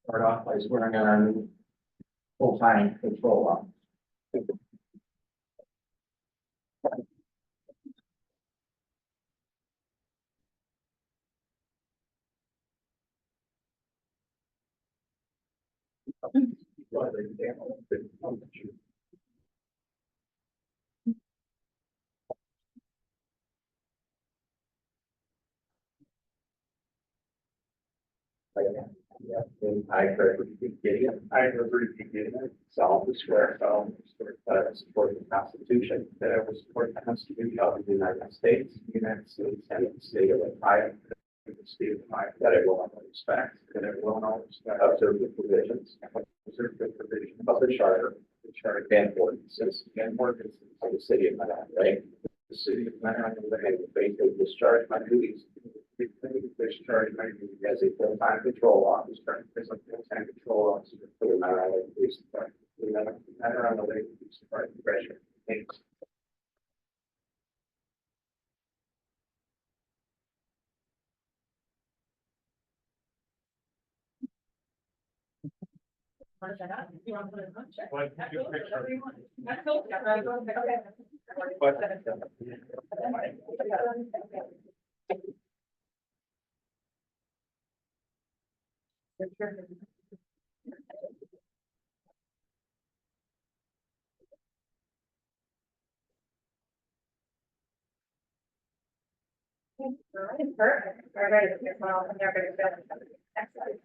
Start off by swearing in our new full-time control officer. I, Gregory P. Gideon. Solemnly swear that I will support the Constitution, that I will support the Constitution of the United States, and the state of Ohio, that I will not respect, observe the provisions of the charter, and ordinances of the city of Manhattan, Lake. The city of Manhattan, Lake, will faithfully discharge my duties as a full-time control officer for the Manhattan Lake Police Department. Congratulations. Thanks. You want to put it on check? What? Whatever you want. That's cool. Perfect. All right, well, I'm never going to go. Excellent.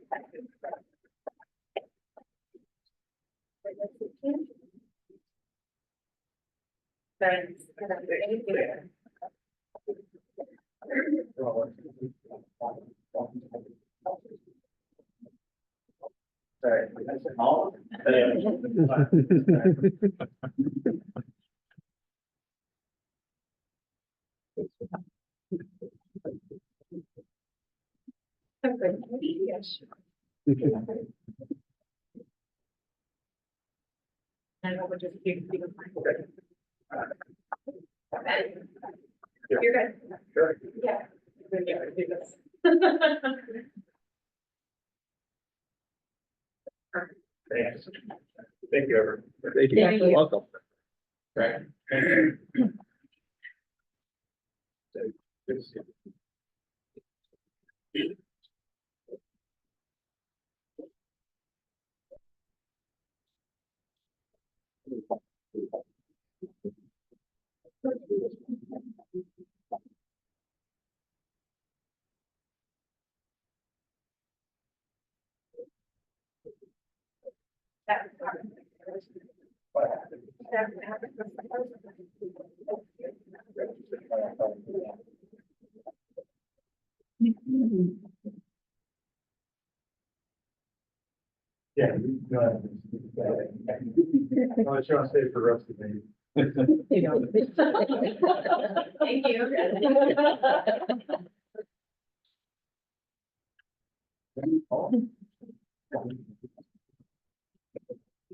Thanks. Sorry, that's all. Yes. And we'll just keep. You're good. Sure. Yeah. We're gonna do this. Thanks. Thank you, everyone. Thank you. Thank you. Welcome. Right. Yeah. Go ahead. I was trying to stay for the rest of the meeting. Thank you.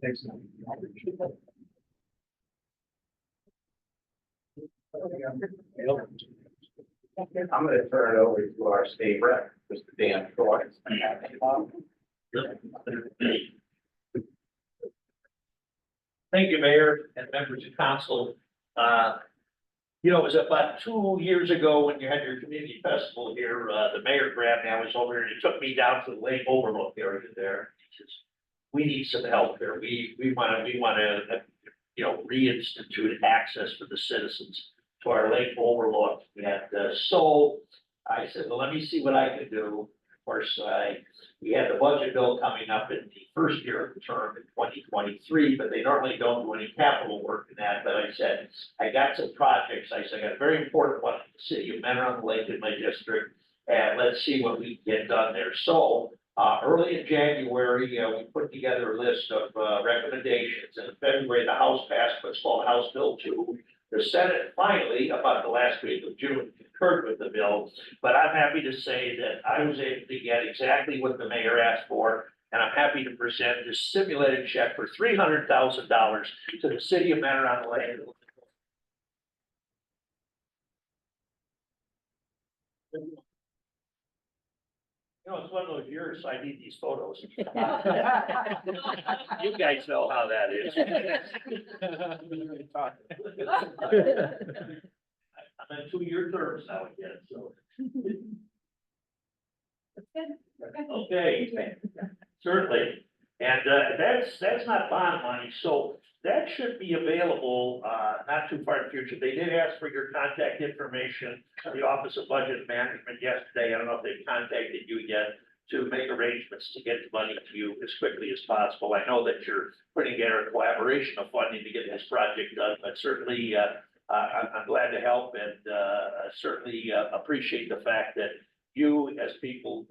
Thanks. I'm going to turn it over to our state rep, Mr. Dan Troy. Thank you, Mayor and members of council. You know, it was about 2 years ago when you had your community festival here, the mayor grabbed me, I was over here and he took me down to the lake overlook area there. He says, we need some help here. We wanna, you know, reinstitute access for the citizens to our lake overlook. And, so I said, well, let me see what I can do. Of course, we had the budget bill coming up in the first year of the term in 2023, but they normally don't do any capital work in that. But I said, I got some projects. I said, I got a very important one in the city of Mentor on the Lake in my district, and let's see what we can get done there. So early in January, we put together a list of recommendations. And in February, the House passed what's called House Bill 2. The Senate finally, about the last week of June, concurred with the bill, but I'm happy to say that I was able to get exactly what the mayor asked for, and I'm happy to present this simulated check for $300,000 to the city of Mentor on the Lake. You know, it's one of those years, so I need these photos. You guys know how that is. I'm in 2-year terms now again, so. Okay, certainly. And, that's not bond money, so that should be available, not too far in the future. They did ask for your contact information, the Office of Budget Management yesterday. I don't know if they contacted you yet to make arrangements to get the money to you as quickly as possible. I know that you're putting together a collaboration of funding to get this project done, but certainly, I'm glad to help and, certainly, appreciate the fact that you, as people,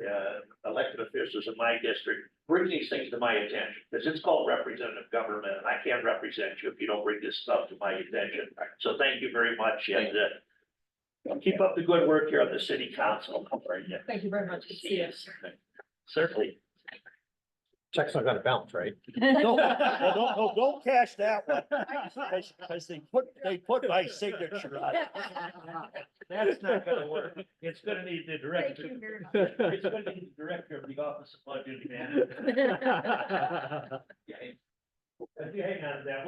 elected officials in my district, bring these things to my attention, because it's called representative government, and I can't represent you if you don't bring this stuff to my attention. So thank you very much, and keep up the good work here on the city council. Thank you very much. Good to see you. Certainly. Check's not gonna bounce, right? Don't cash that one. Cause they put my signature on it. That's not gonna work. It's gonna need the Thank director. you very much. It's gonna need the director of the Office of Budget Management. If you hang on to that,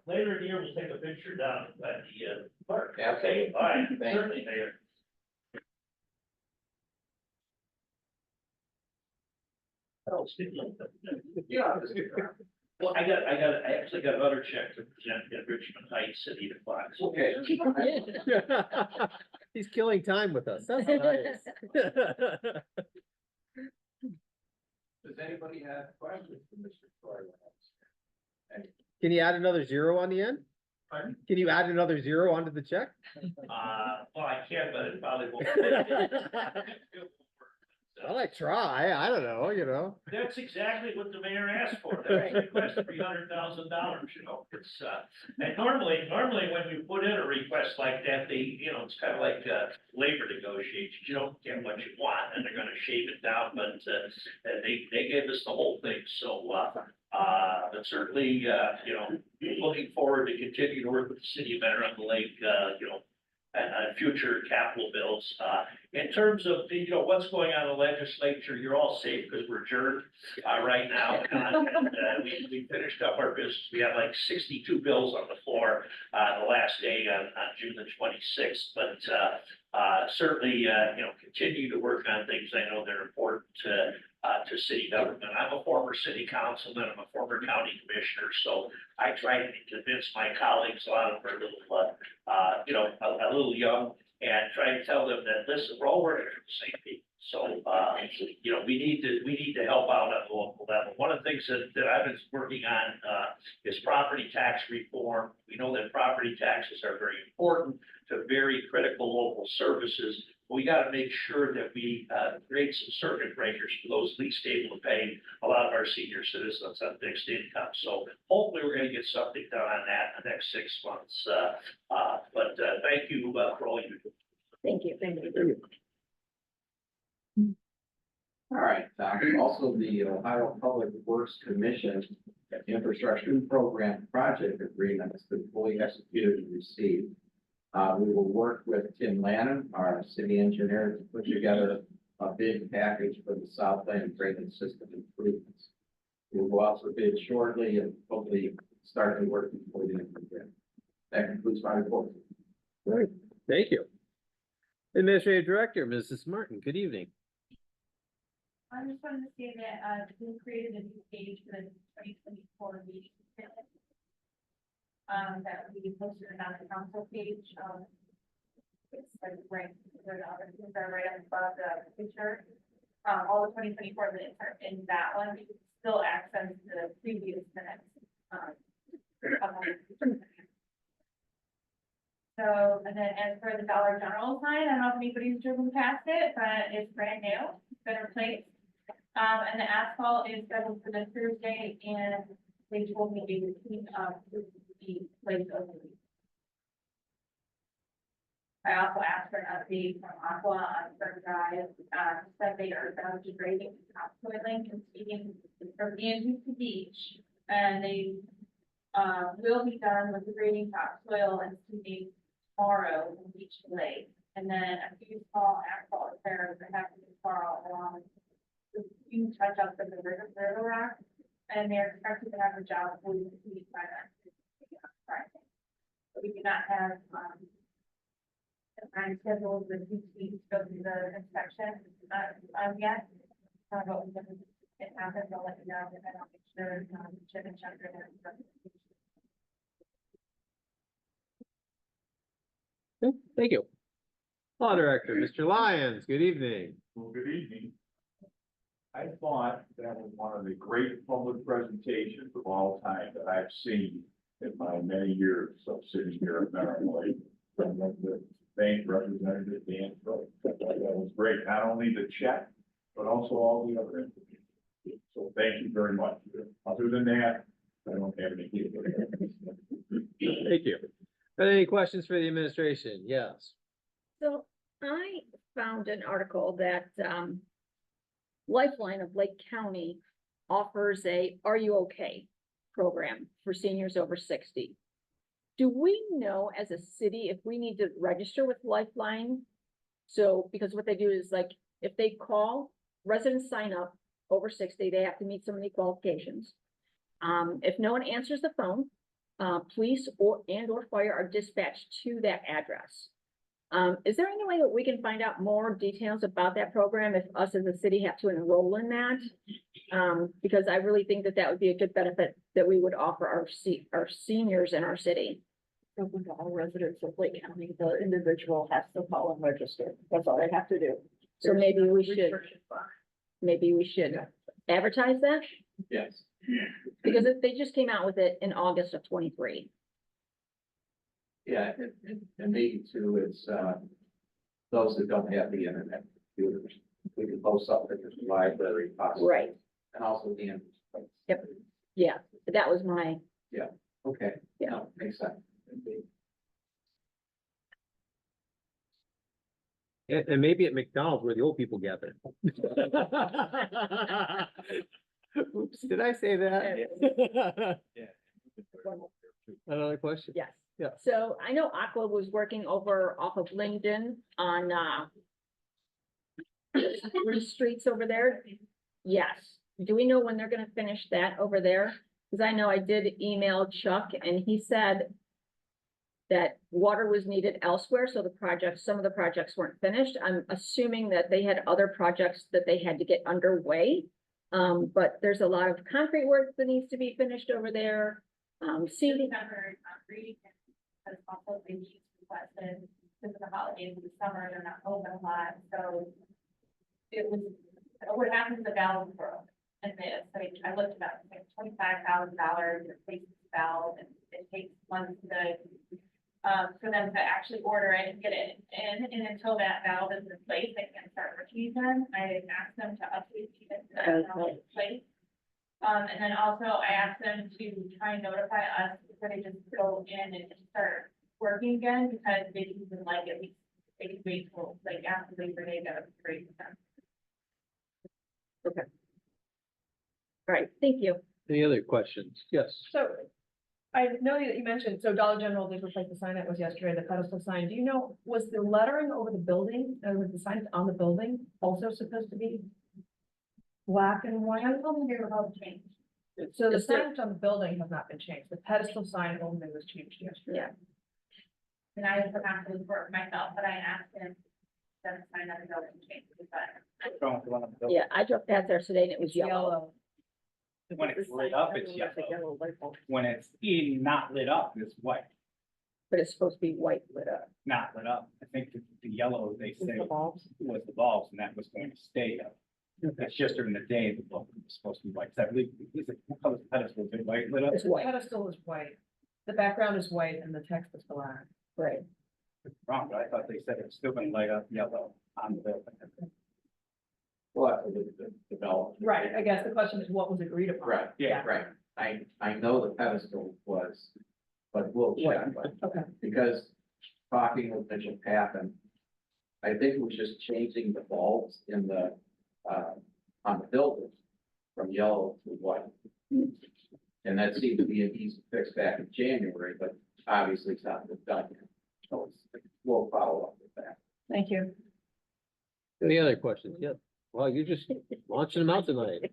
later in the year, we'll take a picture down at the park. Okay. All right, Thank you. certainly, Mayor. Oh, Yeah. well, I actually got another check to present at Richmond Heights at 8:00. So Okay. He's killing time with us. That's nice. Does anybody have questions for Mr. Troy? Can you add another zero on the end? Pardon? Can you add another zero onto the check? Well, I can, but it probably won't. Well, I try. I don't know, you know. That's exactly what the mayor asked for. That was a request of $300,000, you know, it's, and normally when you put in a request like that, it's kind of like, labor negotiations. You don't get what you want and they're gonna shave it down, but, they gave us the whole thing, so, but certainly, looking forward to continue to work with the city of Mentor on the Lake, and future capital bills. In terms of, what's going on in the legislature, you're all safe because we're adjourned, right now. And, we finished up our business. We had like 62 bills on the floor, the last day on June the 26th. But, certainly, continue to work on things. I know they're important to city government. I'm a former city councilman. I'm a former county commissioner. So I try to convince my colleagues, a lot of them are a little, a little young, and try to tell them that, listen, we're all working for the same people. So, we need to help out at the local level. One of the things that I've been working on, is property tax reform. We know that property taxes are very important to very critical local services. We got to make sure that we, create some circuit breakers for those least able to pay a lot of our senior citizens on fixed income. So hopefully we're going to get something done on that in the next 6 months. But thank you for all you do. Thank you. Thank you. All right, also the Ohio Public Works Commission Infrastructure Program Project Agreement has been fully executed and received. We will work with Tim Lannon, our city engineer, to put together a bid package for the Southland drainage system improvements. We will go out for bid shortly and hopefully start the work before the end of the year. That concludes my report. Great, thank you. Administrative Director, Mrs. Martin, good evening. I just wanted to say that, we created a new page for the 2024 meeting. That we posted on the council page, it's like right, they're right above the picture. All the 2024 minutes are in that one, you can still access the previous minutes. So, and then as for the Dollar General sign, I don't know if anybody's driven past it, but it's brand new, it's been replaced. And the asphalt is scheduled for this Thursday, and they told me they would clean up the place over the week. I also asked for an update from Aqua on Burn Drive, said they are down to grading topsoiling and speaking from Andrews to Beach. And they, will be done with the grading topsoil and seeding tomorrow in Beach Lake. And then a few small asphalt repairs that have to be tomorrow along you touch up the river rock, and they're expected to have a job within 2 weeks by then. But we do not have, a time schedule with 2 weeks to go through the inspection, yet. But when it happens, I'll let you know, and then I'll make sure, Chip and Chuck are there. Okay, thank you. Law Director, Mr. Lyons, good evening. Well, good evening. I thought that was one of the great public presentations of all time that I've seen in my many years of sitting here at Maryland Lake. From the bank representative, Dan Crowe. That was great, not only the check, but also all the other information. So thank you very much. Other than that, I don't have any. Thank you. Are there any questions for the administration? Yes. So I found an article that, Lifeline of Lake County offers a Are You Okay program for seniors over 60. Do we know as a city if we need to register with Lifeline? So, because what they do is like, if they call, residents sign up over 60, they have to meet so many qualifications. If no one answers the phone, police or fire are dispatched to that address. Is there any way that we can find out more details about that program if us as a city have to enroll in that? Because I really think that that would be a good benefit that we would offer our seniors in our city. Open to all residents of Lake County, the individual has to call and register. That's all they have to do. So maybe we should, advertise that, Yes. because they just came out with it in August of 23. Yeah, and maybe too, it's, those that don't have the internet computers, we can post something at the library possibly. Right, And also the. Yep. yeah, that was my, Okay. Yeah. No, makes sense. And maybe at McDonald's where the old people gather. Oops, did I say that? Another question? yes. Yeah. So I know Aqua was working over off of Langdon on, three streets over there. Yes. Do we know when they're gonna finish that over there? Because I know I did email Chuck and he said that water was needed elsewhere, so some of the projects weren't finished. I'm assuming that they had other projects that they had to get underway. But there's a lot of concrete work that needs to be finished over there. Seating. Temporary concrete, because also they need requested, because of the holidays in the summer, they're not open a lot, so. It was, what happens is the valve broke, and this, I looked it up, it's like $25,000 to replace the valve, and it takes months for them to actually order it and get it in, and until that valve is replaced, they can't start working again. I asked them to update it to that valve in place. And then also I asked them to try and notify us before they just go in and just start working again, because they can like at least they can wait till like after Labor Day, that would be great for them. All right, thank you. Any other questions? Yes. So I know that you mentioned, so Dollar General did replace the sign that was yesterday, the pedestal sign. Do you know, was the lettering over the building, was the signs on the building also supposed to be black and white? I told them they were both changed. So the Is there- signs on the building have not been changed. The pedestal sign only was changed yesterday. Yeah. And I forgot to work myself, but I asked them to sign up the building change the sign. Yeah, I drove past there today and it was It's yellow. When it's lit up, it's yellow. When it's not lit up, it's white, But it's supposed to be white lit up. not lit up. I think the yellow, they say, the bulbs? was the bulbs, and that was going to stay up. It's just during the day, the bulb was supposed to be white. So I believe, is it, what color pedestal, is it white lit up? It's The white, pedestal is white. The background is white and the text is black. right? Wrong, but I thought they said it was still gonna light up yellow on the building. Well, that's the development. Right, I guess the question is what was agreed upon? Right, Yeah. right. I know the pedestal was, but we'll check. Okay. Because talking with Mitchell Pappen, I think it was just changing the bulbs in the, on the buildings from yellow to white. And that seemed to be an easy fix back in January, but obviously it's not been done yet. So we'll follow up with that. Thank you. Any other questions? Yes. Well, you're just launching them out tonight.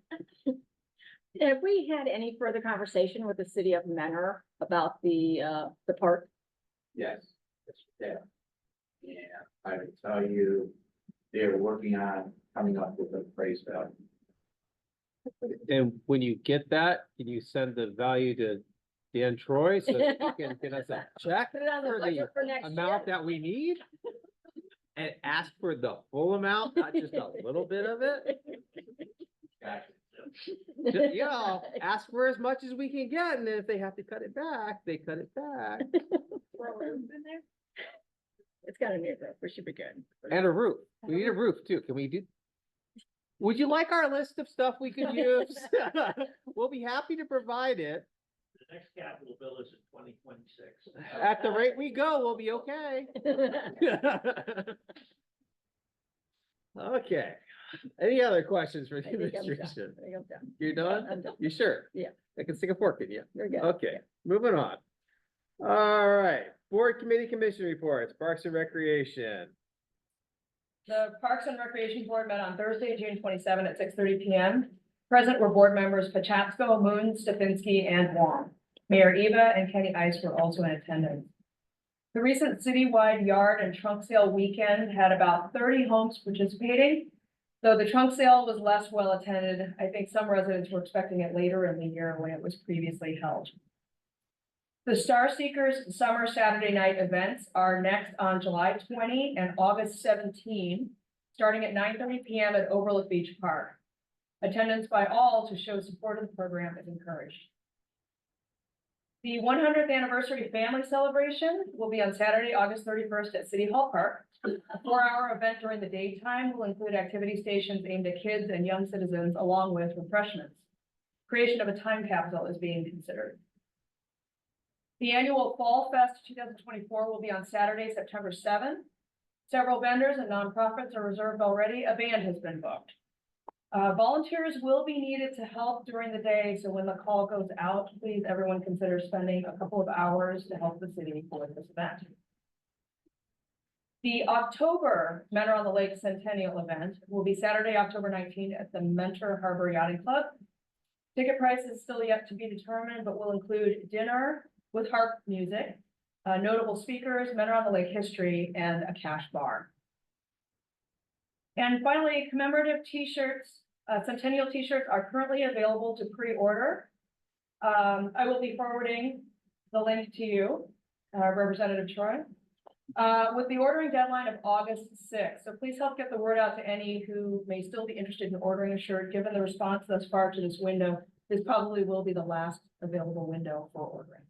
Have we had any further conversation with the city of Menor about the park? Yes, yeah. And I can tell you, they're working on coming up with a price value. And when you get that, can you send the value to Dan Troy so that he can get us a check Put it on the for budget the for next year. amount that we need? And ask for the full amount, not just a little bit of it? Just, you know, ask for as much as we can get, and then if they have to cut it back, they cut it back. It's got a new roof, we should be good. And a roof. We need a roof too. Can we do? Would you like our list of stuff we could use? We'll be happy to provide it. The next capital bill is in 2026. At the rate we go, we'll be okay. Okay. Any other questions for I the think I'm done. administration? I think I'm done. You're done? I'm done. You sure? Yeah. I can stick a fork in you. You're good. Okay, moving on. All right, board committee commission reports, Parks and Recreation. The Parks and Recreation Board met on Thursday, June 27 at 6:30 PM. Present were board members Pachapsko, Moon, Stefanski, and Wong. Mayor Eva and Kenny Ice were also in attendance. The recent citywide yard and trunk sale weekend had about 30 homes participating. Though the trunk sale was less well attended, I think some residents were expecting it later in the year when it was previously held. The Star Seekers Summer Saturday Night events are next on July 20 and August 17, starting at 9:30 PM at Overlook Beach Park. Attendance by all to show support of the program is encouraged. The 100th anniversary family celebration will be on Saturday, August 31st at City Hall Park. A 4-hour event during the daytime will include activity stations aimed at kids and young citizens along with refreshments. Creation of a time capsule is being considered. The annual Fall Fest 2024 will be on Saturday, September 7th. Several vendors and nonprofits are reserved already. A band has been booked. Volunteers will be needed to help during the day, so when the call goes out, please everyone consider spending a couple of hours to help the city for this event. The October Mentor on the Lake Centennial event will be Saturday, October 19th at the Mentor Harbor Yachting Club. Ticket price is still yet to be determined, but will include dinner with harp music, notable speakers, Mentor on the Lake history, and a cash bar. And finally, commemorative t-shirts, Centennial t-shirts are currently available to pre-order. I will be forwarding the link to you, Representative Troy, with the ordering deadline of August 6th. So please help get the word out to any who may still be interested in ordering a shirt. Given the response thus far to this window, this probably will be the last available window for ordering.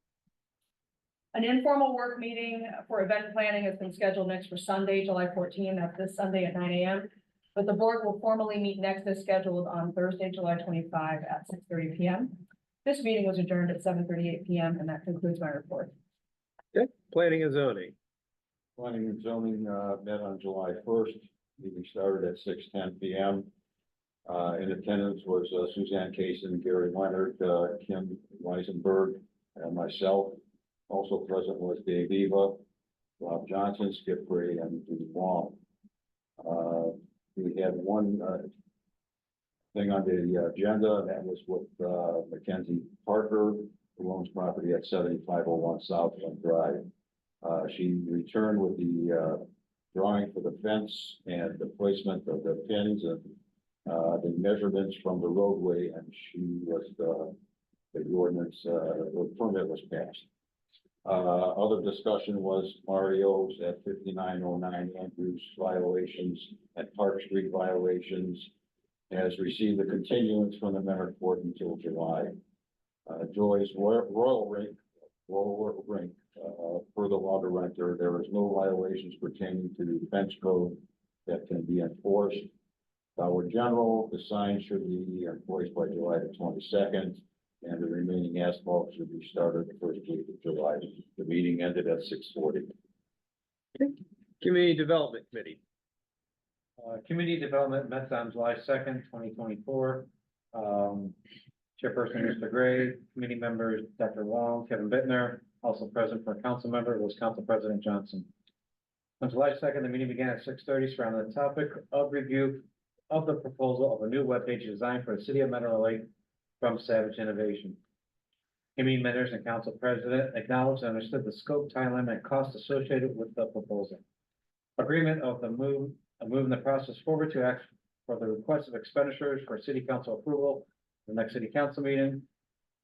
An informal work meeting for event planning has been scheduled next for Sunday, July 14th, that's this Sunday at 9 AM. But the board will formally meet next as scheduled on Thursday, July 25 at 6:30 PM. This meeting was adjourned at 7:38 PM, and that concludes my report. Okay, planning and zoning. Planning and zoning, met on July 1st, meeting started at 6:10 PM. In attendance was Suzanne Kaysen, Gary Leonard, Kim Weisenberg, and myself. Also present was Dave Eva, Rob Johnson, Skip Gray, and Judy Wong. We had one thing on the agenda, and that was with Mackenzie Parker, who owns property at 7501 Southland Drive. She returned with the drawing for the fence and the placement of the pins and the measurements from the roadway, and she was the ordinance, the permit was passed. Other discussion was Mario's at 5909 Andrews violations and Park Street violations. Has received a continuance from the Mentor Court until July. Joy's Royal Rink, for the water renter, there is no violations pertaining to the fence code that can be enforced. Dollar General, the sign should be enforced by July the 22nd. And the remaining asphalt should be started the first week of July. The meeting ended at 6:40. Community Development Committee. Community Development met on July 2nd, 2024. Chairperson, Mr. Gray, committee members, Dr. Wong, Kevin Bittner, also present for a council member was Council President Johnson. On July 2nd, the meeting began at 6:30 surrounding the topic of review of the proposal of a new webpage design for the city of Mineral Lake from Savage Innovation. Committee members and council president acknowledged and understood the scope, timeline, and cost associated with the proposal. Agreement of moving the process forward to act for the request of expenditures for city council approval, the next city council meeting.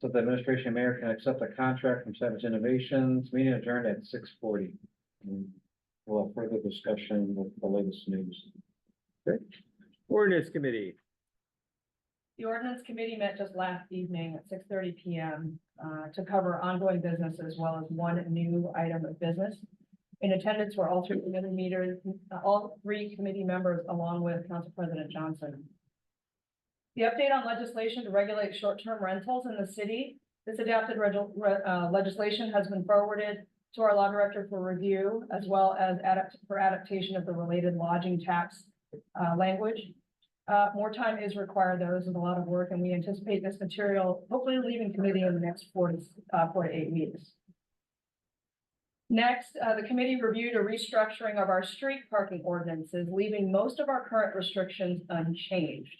So the administration and mayor can accept a contract from Savage Innovations, meeting adjourned at 6:40. We'll have further discussion with the latest news. Ordinance committee. The ordinance committee met just last evening at 6:30 PM to cover ongoing business as well as one new item of business. In attendance were all three committee members, along with Council President Johnson. The update on legislation to regulate short-term rentals in the city. This adapted legislation has been forwarded to our law director for review, as well as for adaptation of the related lodging tax language. More time is required, though. This is a lot of work, and we anticipate this material hopefully leaving committee in the next 4 to 8 weeks. Next, the committee reviewed a restructuring of our street parking ordinances, leaving most of our current restrictions unchanged.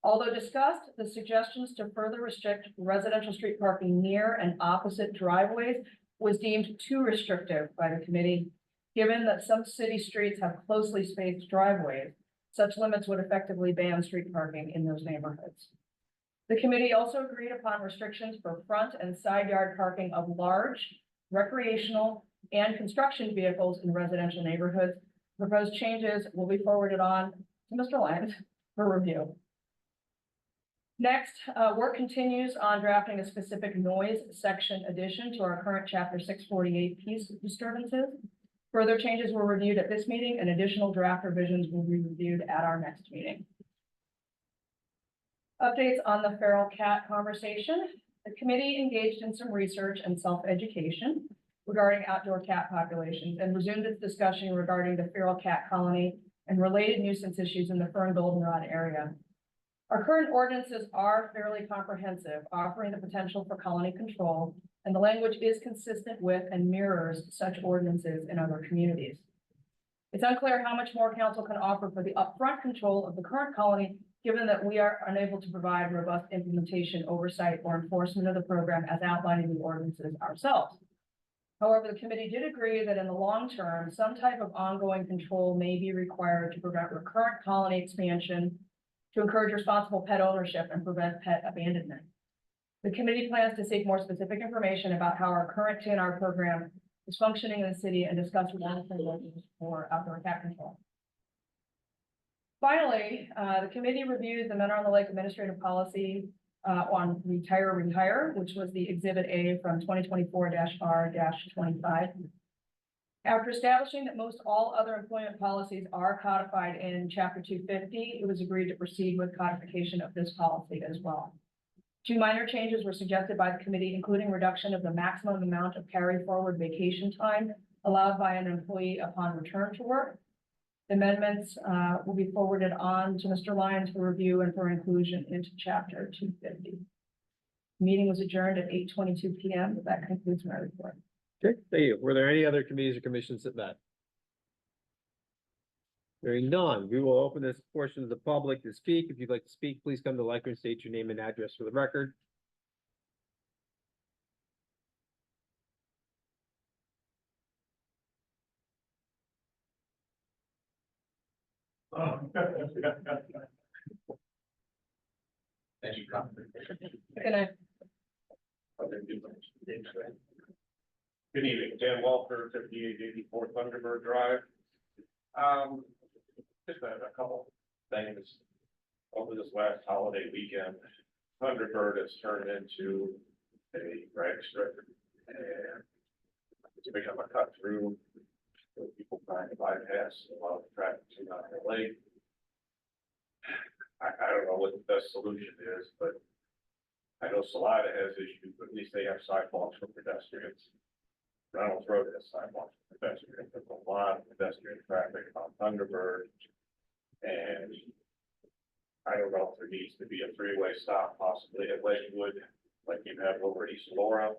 Although discussed, the suggestions to further restrict residential street parking near and opposite driveways was deemed too restrictive by the committee, given that some city streets have closely spaced driveways. Such limits would effectively ban street parking in those neighborhoods. The committee also agreed upon restrictions for front and side yard parking of large recreational and construction vehicles in residential neighborhoods. Proposed changes will be forwarded on to Mr. Lyons for review. Next, work continues on drafting a specific noise section addition to our current chapter 648 peace disturbances. Further changes were reviewed at this meeting, and additional draft revisions will be reviewed at our next meeting. Updates on the feral cat conversation. The committee engaged in some research and self-education regarding outdoor cat populations and resumed its discussion regarding the feral cat colony and related nuisance issues in the Fern Goldenrod area. Our current ordinances are fairly comprehensive, offering the potential for colony control, and the language is consistent with and mirrors such ordinances in other communities. It's unclear how much more council can offer for the upfront control of the current colony, given that we are unable to provide robust implementation, oversight, or enforcement of the program as outlined in the ordinances ourselves. However, the committee did agree that in the long term, some type of ongoing control may be required to prevent recurrent colony expansion, to encourage responsible pet ownership and prevent pet abandonment. The committee plans to seek more specific information about how our current TNR program is functioning in the city and discuss long-term measures for outdoor cat control. Finally, the committee reviewed the Mineral Lake Administrative Policy on Retire, which was the Exhibit A from 2024-R-25. After establishing that most all other employment policies are codified in Chapter 250, it was agreed to proceed with codification of this policy as well. 2 minor changes were suggested by the committee, including reduction of the maximum amount of carry forward vacation time allowed by an employee upon return to work. The amendments will be forwarded on to Mr. Lyons for review and for inclusion into Chapter 250. The meeting was adjourned at 8:22 PM. That concludes my report. Okay, thank you. Were there any other committees or commissions that met? Hearing none, we will open this portion of the public to speak. If you'd like to speak, please come to the lectern and state your name and address for the record. Thank you. Good night. Good evening, Dan Walker, 5884 Thunderbird Drive. Just a couple things over this last holiday weekend. Thunderbird has turned into a drag strip, and it's become a cut through for people trying to bypass a lot of traffic to not the lake. I don't know what the best solution is, but I know Salida has issues, but at least they have sidewalks for pedestrians. Reynolds Road has sidewalks for pedestrians. There's a lot of pedestrian traffic on Thunderbird. And I don't know if there needs to be a 3-way stop possibly at Lakewood, like you have over East Laura.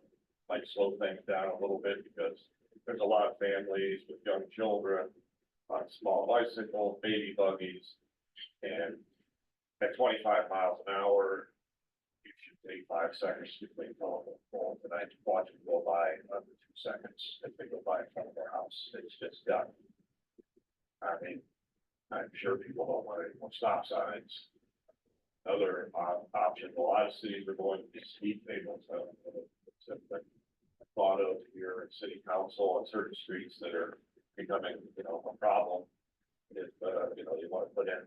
Might slow things down a little bit because there's a lot of families with young children on small bicycles, baby buggies. And at 25 miles an hour, you should take 5 seconds to clean telephone poles, and I watch them go by in under 2 seconds if they go by in front of their house. It's just done. I mean, I'm sure people don't want any more stop signs. Other option, a lot of cities are going to these speed tables. Thought of here in city council on certain streets that are becoming, a problem. If, you want to put in,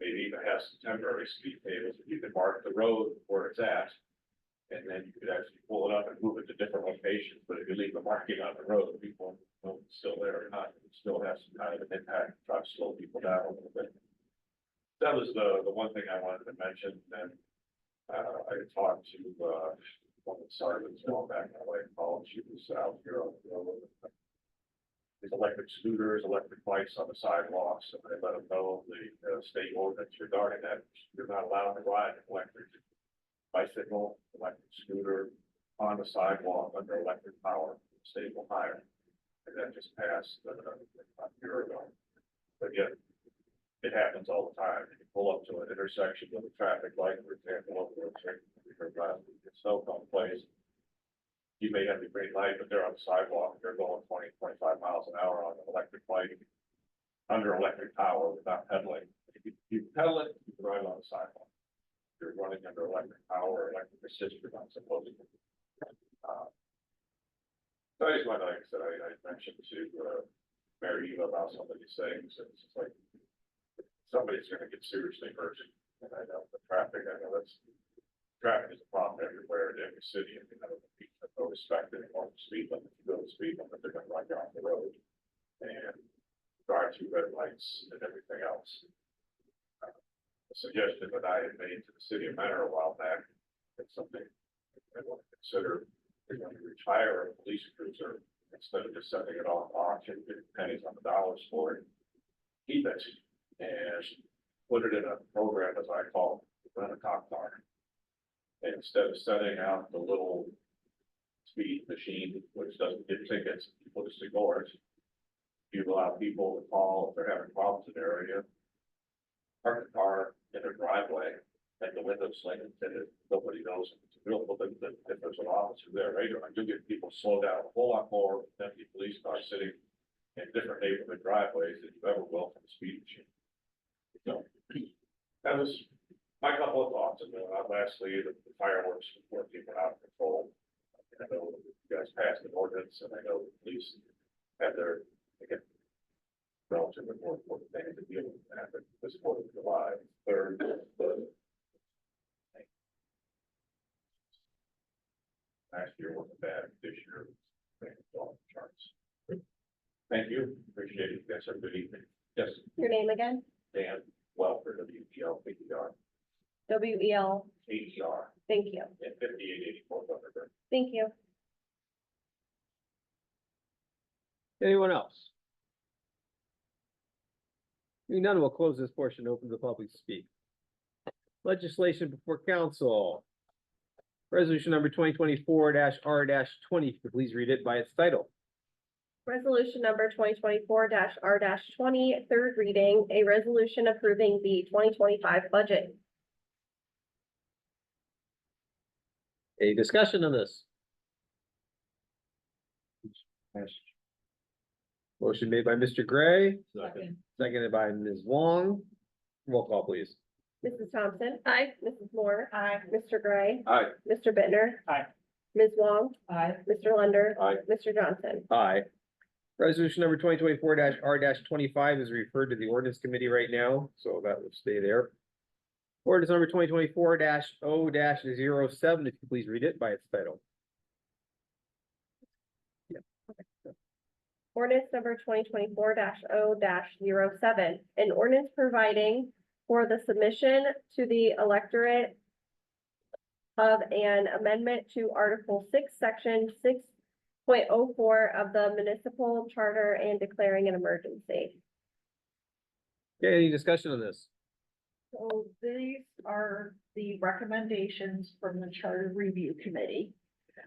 maybe even have some temporary speed tables, if you could mark the road where it's at. And then you could actually pull it up and move it to different locations, but if you leave the marking on the road, people know it's still there or not, it still has some kind of an impact, try to slow people down a little bit. That was the one thing I wanted to mention, and, I talked to, one of the sergeants going back in my college, she was out here on the road. These electric scooters, electric bikes on the sidewalks, and I let them know the state ordinance regarding that, you're not allowed to ride an electric bicycle, electric scooter on the sidewalk under electric power, state will hire. And that just passed, a year ago. But yet, it happens all the time. You pull up to an intersection with a traffic light, for example, it's so complex. You may have the green light, but they're on the sidewalk, they're going 20, 25 miles an hour on an electric bike under electric power without pedaling. If you pedal it, you can ride on the sidewalk. If you're running under electric power or electric assist, you're not supposed to. So I just wanted, like I said, I mentioned to Mary Eva about some of these things, and it's just like somebody's gonna get seriously hurt. And I know the traffic, traffic is a problem everywhere in every city, and people don't respect it or speed limit. If you go to speed limit, they're gonna run you off the road and drive through red lights and everything else. A suggestion that I had made to the city of Mentor a while back, it's something I want to consider, is when you retire a police cruiser, instead of just sending it off auction, getting pennies on the dollars for it, keep it and put it in a program, as I call it, rent a cop car. And instead of sending out the little speed machine, which doesn't get tickets, people just ignore it. You allow people to call if they're having problems in the area, park the car in their driveway, and the windows slanted, and nobody knows if it's real, but if there's an officer there, right? I do get people slow down a whole lot more than empty police cars sitting in different neighborhood driveways than you ever will from the speed machine. So, that was my couple of thoughts, and lastly, the fireworks were people out of control. I know you guys passed an ordinance, and I know the police had their, again, relatively more important things to deal with that, but this 4th of July, 3rd, last year wasn't bad, this year, it's off the charts. Thank you, appreciate it, you guys have a good evening. Yes, Your name again? Dan Welford, WPL, PPR, WEL. ADR, Thank you. and 5884 Thunderbird. Thank you. Anyone else? Seeing none, we'll close this portion, open to the public to speak. Legislation before council. Resolution number 2024-R-20, please read it by its title. Resolution number 2024-R-20, third reading, a resolution approving the 2025 budget. A discussion on this. Motion made by Mr. Gray, seconded by Ms. Wong. Roll call, please. Mrs. Thompson. Aye. Mrs. Moore. Aye. Mr. Gray. Aye. Mr. Bittner. Aye. Ms. Wong. Aye. Mr. Lunder. Aye. Mr. Johnson. Aye. Resolution number 2024-R-25 is referred to the ordinance committee right now, so that will stay there. Ordinance number 2024-O-07, if you please read it by its title. Ordinance number 2024-O-07, an ordinance providing for the submission to the electorate of an amendment to Article 6, Section 6.04 of the municipal charter and declaring an emergency. Okay, any discussion on this? So these are the recommendations from the Charter Review Committee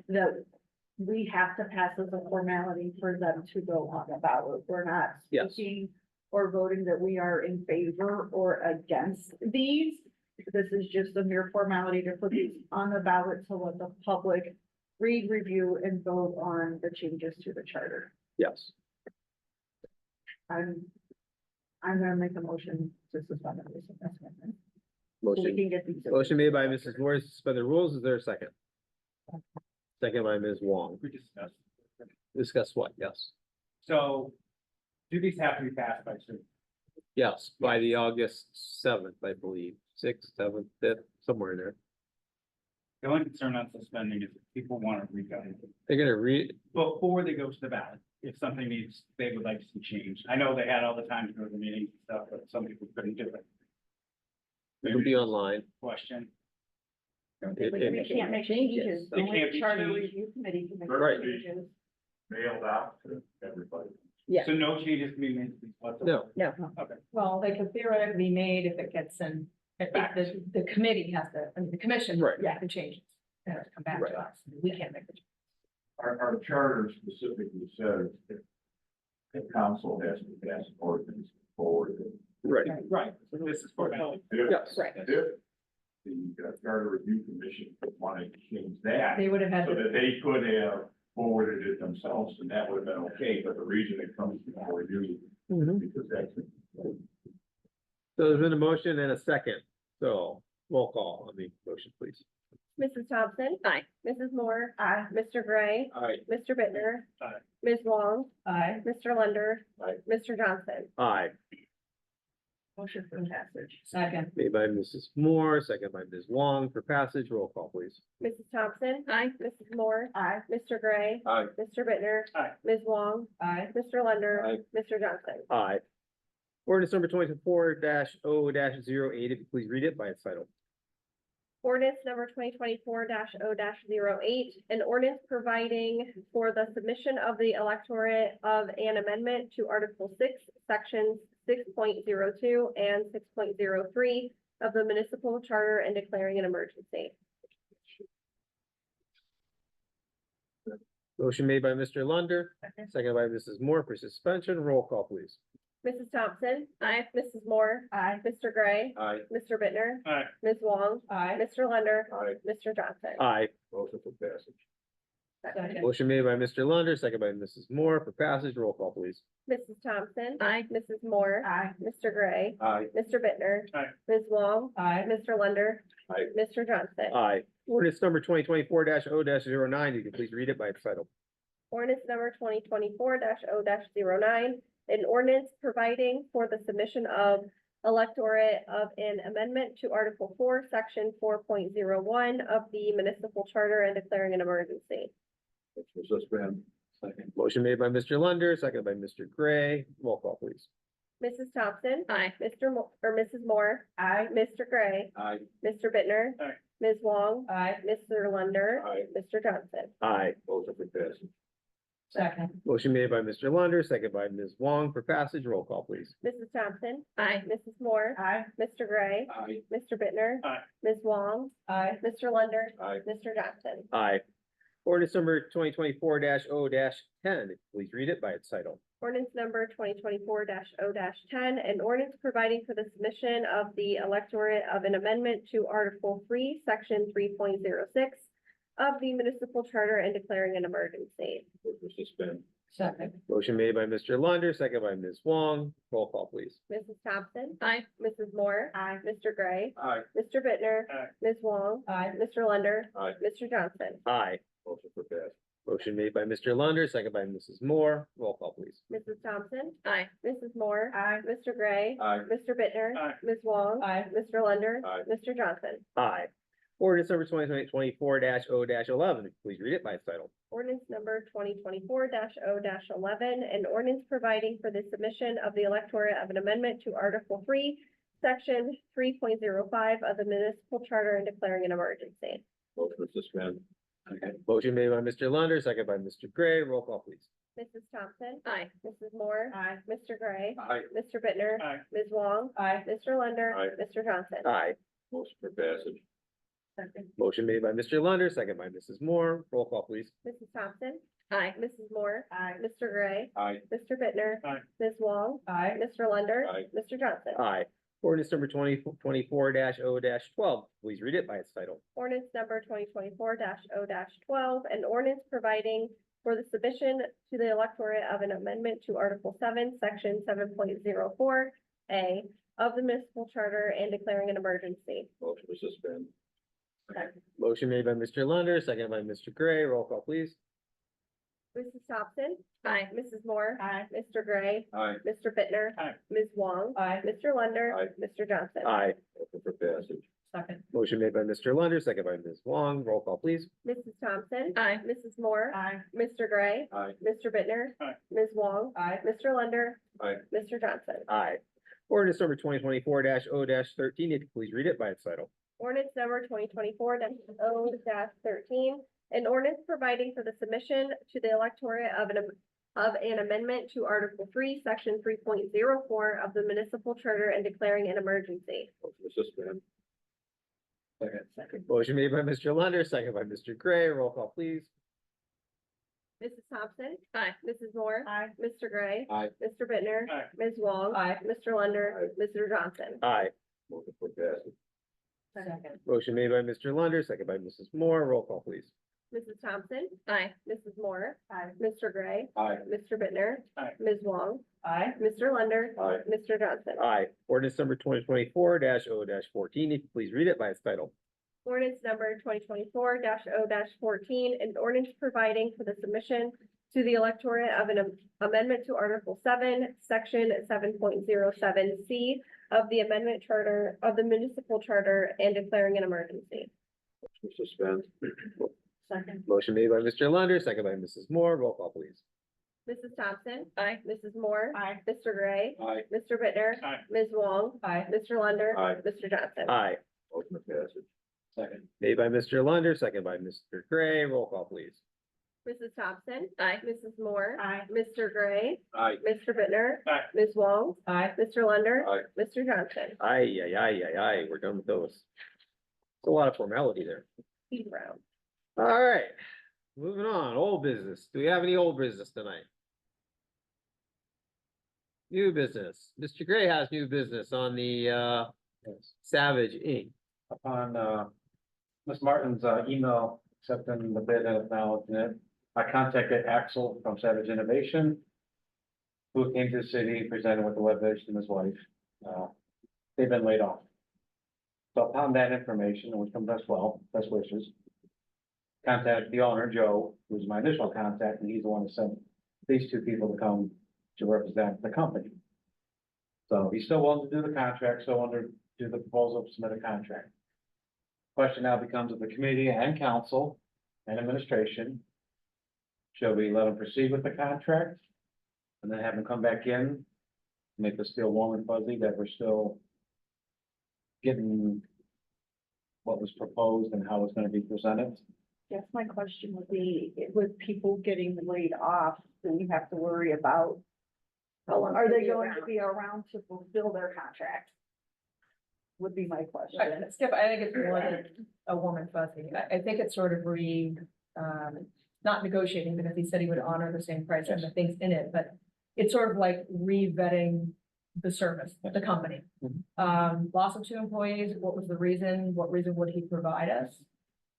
that we have to pass as a formality for them to go on the ballot. We're not Yes. speaking or voting that we are in favor or against these. This is just a mere formality to put these on the ballot to let the public read, review, and vote on the changes to the charter. Yes. I'm gonna make a motion to suspend the rules of this amendment. So we Motion, can get these. motion made by Mrs. Moore to suspend the rules. Is there a second? Second by Ms. Wong. We discussed. Discuss what? Yes. So, do these have to be passed by soon? Yes, by the August seventh, I believe, sixth, seventh, fifth, somewhere in there. The only concern on suspending is if people want to read it They're gonna read, before they go to the ballot. If something needs, they would like to see changed. I know they had all the time to go to the meetings and stuff, but some people couldn't do it. it'll be online. Question. It- We it- can't make changes. They Only can't be charter changed. review committee can make Right. changes. Mailed out to everybody. So no changes can be made to these whatsoever? No, Okay. Well, they could theoretically be made if it gets in, if the committee has to, I mean, the commission. Right. Yeah, can change it. It has to come back Right. to us. We can't make the change. Our charter specifically says that the council has to pass an ordinance forward. right, Right, so this is for now. yes, Right. If the charter review commission wanted to change that, They would have had so to, that they could have forwarded it themselves, and that would have been okay, but the reason it comes before you, Mhm. because that's. So there's been a motion and a second, so roll call on the motion, please. Mrs. Thompson. Aye. Mrs. Moore. Aye. Mr. Gray. Aye. Mr. Bittner, Aye. Ms. Wong. aye, Mr. Lunder. Aye. Mr. Johnson. Aye, Motion for passage. second, made by Mrs. Moore, second by Ms. Wong for passage, roll call, please. Mrs. Thompson. Aye. Mrs. Moore. Aye. Mr. Gray. Aye. Mr. Bittner, Aye. Ms. Wong. aye, Mr. Lunder. Aye. Mr. Johnson. Aye. Ordinance number 24-0-08, if you please read it by its title. Ordinance number 2024-0-08, an ordinance providing for the submission of the electorate of an amendment to Article 6, Sections 6.02 and 6.03 of the municipal charter and declaring an emergency. Motion made by Mr. Lunder, second by Mrs. Moore for suspension, roll call, please. Mrs. Thompson. Aye. Mrs. Moore. Aye. Mr. Gray. Aye. Mr. Bittner, Aye. Ms. Wong. aye, Mr. Lunder. Aye. Mr. Johnson. Aye. Motion for passage. second, Motion made by Mr. Lunder, second by Mrs. Moore for passage, roll call, please. Mrs. Thompson. Aye. Mrs. Moore. Aye. Mr. Gray. Aye. Mr. Bittner, Aye. Ms. Wong. aye, Mr. Lunder. Aye. Mr. Johnson. Aye. Ordinance number 2024-0-09, you can please read it by its title. Ordinance number 2024-0-09, an ordinance providing for the submission of electorate of an amendment to Article 4, Section 4.01 of the municipal charter and declaring an emergency. Motion to suspend. Second. Motion made by Mr. Lunder, second by Mr. Gray, roll call, please. Mrs. Thompson. Aye. Mrs. Moore. Aye. Mr. Gray. Aye. Mr. Bittner. Aye. Ms. Wong. aye, Mr. Lunder. Aye. Mr. Johnson. Aye. Motion for passage. second, Motion made by Mr. Lunder, second by Ms. Wong for passage, roll call, please. Mrs. Thompson. Aye. Mrs. Moore. Aye. Mr. Gray. Aye. Mr. Bittner. Aye. Ms. Wong. aye, Mr. Lunder. Aye. Mr. Johnson. Aye. Ordinance number 2024-0-10, please read it by its title. Ordinance number 2024-0-10, an ordinance providing for the submission of the electorate of an amendment to Article 3, Section 3.06 of the municipal charter and declaring an emergency. Motion to suspend. second, Motion made by Mr. Lunder, second by Ms. Wong, roll call, please. Mrs. Thompson. Aye. Mrs. Moore. Aye. Mr. Gray. Aye. Mr. Bittner. Aye. Ms. Wong. aye, Mr. Lunder. Aye. Mr. Johnson. Aye. Motion for passage. Motion made by Mr. Lunder, second by Mrs. Moore, roll call, please. Mrs. Thompson. Aye. Mrs. Moore. Aye. Mr. Gray. Aye. Mr. Bittner. Aye. Ms. Wong. aye, Mr. Lunder. Aye. Mr. Johnson. Aye. Ordinance number 2024-0-11, please read it by its title. Ordinance number 2024-0-11, an ordinance providing for the submission of the electorate of an amendment to Article 3, Section 3.05 of the municipal charter and declaring an emergency. Motion to suspend. Second. Motion made by Mr. Lunder, second by Mr. Gray, roll call, please. Mrs. Thompson. Aye. Mrs. Moore. Aye. Mr. Gray. Aye. Mr. Bittner. Aye. Ms. Wong. aye, Mr. Lunder. Aye. Mr. Johnson. Aye. Motion for passage. Second. Motion made by Mr. Lunder, second by Mrs. Moore. Roll call, please. Mrs. Thompson, Aye. Mrs. Moore, Aye. Mr. Gray, Aye. Mr. Bittner, Aye. Ms. Wong, Aye. Mr. Lunder, Aye. Mr. Johnson. Aye. Ordinance number 2024-0-12. Please read it by its title. Ordinance number 2024-0-12, an ordinance providing for the submission to the electorate of an amendment to Article 7, Section 7.04A of the municipal charter and declaring an emergency. Motion to suspend. Motion made by Mr. Lunder, second by Mr. Gray. Roll call, please. Mrs. Thompson, Aye. Mrs. Moore, Aye. Mr. Gray, Aye. Mr. Bittner, Aye. Ms. Wong, Aye. Mr. Lunder, Aye. Mr. Johnson. Aye. Open for passage. Second. Motion made by Mr. Lunder, second by Ms. Wong. Roll call, please. Mrs. Thompson, Aye. Mrs. Moore, Aye. Mr. Gray, Aye. Mr. Bittner, Aye. Ms. Wong, Aye. Mr. Lunder, Aye. Mr. Johnson. Aye. Ordinance number 2024-0-13. If you please read it by its title. Ordinance number 2024-0-13, an ordinance providing for the submission to the electorate of an amendment to Article 3, Section 3.04 of the municipal charter and declaring an emergency. Motion to suspend. Second. Motion made by Mr. Lunder, second by Mr. Gray. Roll call, please. Mrs. Thompson, Aye. Mrs. Moore, Aye. Mr. Gray, Aye. Mr. Bittner, Aye. Ms. Wong, Aye. Mr. Lunder, Aye. Mr. Johnson. Aye. Motion for passage. Second. Motion made by Mr. Lunder, second by Mrs. Moore. Roll call, please. Mrs. Thompson, Aye. Mrs. Moore, Aye. Mr. Gray, Aye. Mr. Bittner, Aye. Ms. Wong, Aye. Mr. Lunder, Aye. Mr. Johnson. Aye. Ordinance number 2024-0-14. If you please read it by its title. Ordinance number 2024-0-14, an ordinance providing for the submission to the electorate of an amendment to Article 7, Section 7.07C of the amendment charter of the municipal charter and declaring an emergency. Motion to suspend. Second. Motion made by Mr. Lunder, second by Mrs. Moore. Roll call, please. Mrs. Thompson, Aye. Mrs. Moore, Aye. Mr. Gray, Aye. Mr. Bittner, Aye. Ms. Wong, Aye. Mr. Lunder, Aye. Mr. Johnson. Aye. Motion for passage. Second. Made by Mr. Lunder, second by Mr. Gray. Roll call, please. Mrs. Thompson, Aye. Mrs. Moore, Aye. Mr. Gray, Aye. Mr. Bittner, Aye. Ms. Wong, Aye. Mr. Lunder, Aye. Mr. Johnson. Aye, aye, aye, aye, aye. We're done with those. It's a lot of formality there. Speed round. All right, moving on. Old business. Do we have any old business tonight? New business. Mr. Gray has new business on the Savage Inc. Upon, Ms. Martin's, email accepting the bid and acknowledging it, I contacted Axel from Savage Innovation, who came to the city, presented with the webpage to his wife. They've been laid off. So upon that information, which comes as well, best wishes, contacted the owner, Joe, who was my initial contact, and he's the one who sent these two people to come to represent the company. So he's still willing to do the contract, still want to do the proposal, submit a contract. Question now becomes of the committee and council and administration. Shall we let them proceed with the contract? And then have them come back in, make us feel warm and fuzzy that we're still getting what was proposed and how it's gonna be presented? Guess my question would be, with people getting laid off, do we have to worry about, How long are will they be going around? to be around to fulfill their contract? Would be my question. Skip, I think it's more than a woman fuzzy. I think it's sort of not negotiating, because he said he would honor the same price and the things in it, but it's sort of like re-vetting the service, the company. Loss of 2 employees, what was the reason? What reason would he provide us?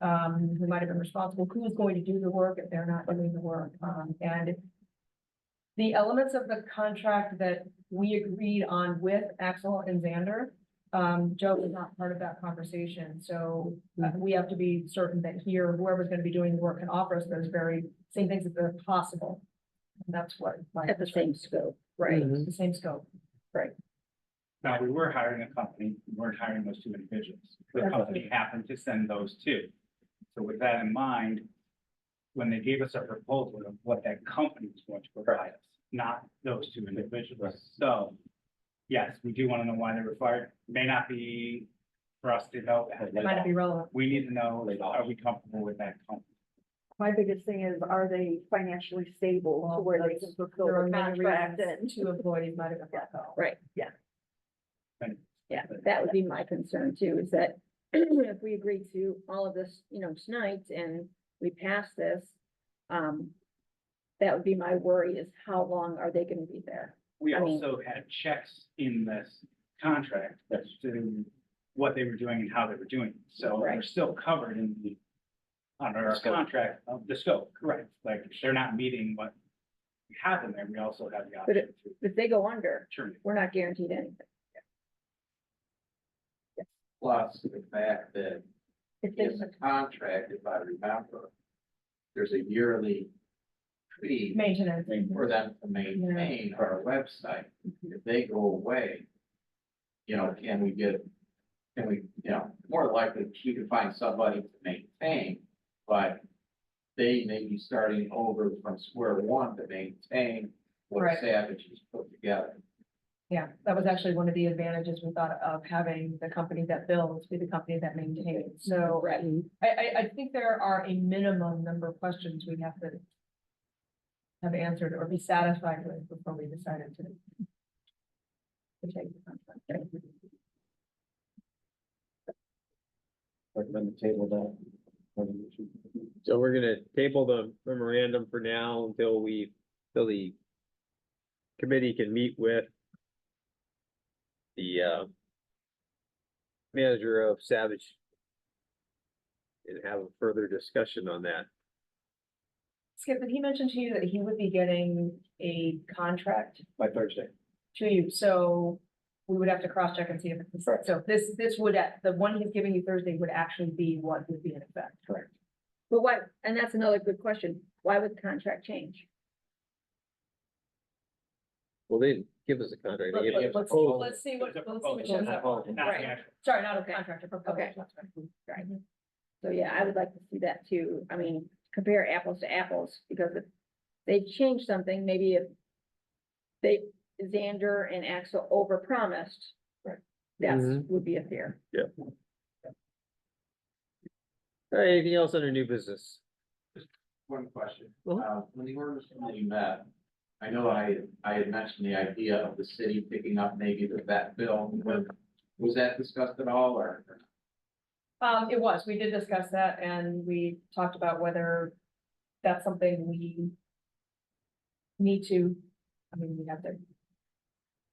Who might have been responsible? Who's going to do the work if they're not doing the work? And the elements of the contract that we agreed on with Axel and Xander, Joe was not part of that conversation, so we have to be certain that here, whoever's gonna be doing the work can offer us those very same things that are possible. And that's what. At the same scope. Right, Mhm. the same scope. Now, we were hiring a company, we weren't hiring those 2 individuals. The That's company happened to send those 2. So with that in mind, when they gave us a proposal of what that company was going to provide us, not those 2 individuals. So, yes, we do want to know why they were fired. May not be for us to know. It might not be relevant. We need to know, are we comfortable with that company? My biggest thing is, are they financially stable to where they can fulfill There are the many contract reasons and? 2 employees might have been let go. Right. Yeah. Yeah, that would be my concern too, is that if we agree to all of this, tonight and we pass this, that would be my worry is how long are they gonna be there? We I mean- also had checks in this contract as to what they were doing and how they were doing. it. So they're Right. still covered under our Scope. contract of the scope, correct? Like, if they're not meeting what we have in there, we also have the But option to If they go under, terminate. we're not guaranteed anything. Plus the fact that If they, in the contract, if I remember, there's a yearly fee Maintenance. for them to maintain our website. If they go away, can we, more likely, we can find somebody to maintain, but they may be starting over from square one to maintain what Right. Savage has put together. Yeah, that was actually one of the advantages we thought of having the company that builds be the company that maintains. So I think there are a minimum number of questions we have to have answered or be satisfied with before we decided to take the contract. Recommend the table that. So we're gonna table the memorandum for now until the committee can meet with the manager of Savage and have a further discussion on that. Skip, did he mention to you that he would be getting a contract By Thursday. to you? So we would have to cross-check and see if it's, so this would, the one he's giving you Thursday would actually be what would be in effect. Correct. but why, and that's another good question, why would the contract change? Well, they didn't give us a contract. They gave us a Let's proposal. see what, It's a let's see what proposal, shows not up. the Right. actual. Sorry, not a Okay. contract, a proposal. Okay. That's right. Right. So yeah, I would like to see that too. I mean, compare apples to apples, because if they change something, maybe if Xander and Axel overpromised. Right. That's, Mhm. would be a fear. All right, anything else under new business? One question, Uh-huh. when the ordinance committee met, I know I had mentioned the idea of the city picking up maybe the vet bill, was that discussed at all, or? It was, we did discuss that and we talked about whether that's something we need to, we have to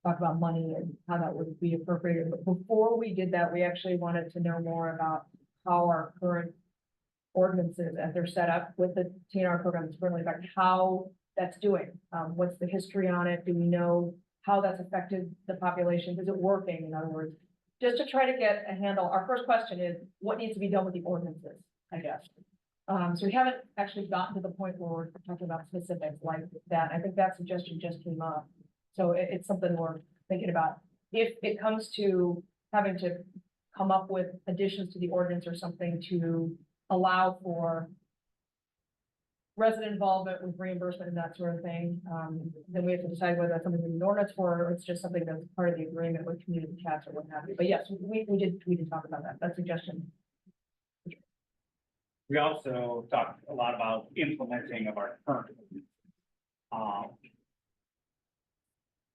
talk about money and how that would be appropriated. But before we did that, we actually wanted to know more about how our current ordinances, as they're set up with the TNR program, is currently, like how that's doing. What's the history on it? Do we know how that's affected the population? Is it working, in other words? Just to try to get a handle, our first question is, what needs to be done with the ordinances, I guess? So we haven't actually gotten to the point where we're talking about specifics like that. I think that suggestion just came up. So it's something we're thinking about. If it comes to having to come up with additions to the ordinance or something to allow for resident involvement with reimbursement and that sort of thing, then we have to decide whether that's something we need an ordinance for, or it's just something that's part of the agreement with community cats or what have you. But yes, we did talk about that suggestion. We also talked a lot about implementing of our current.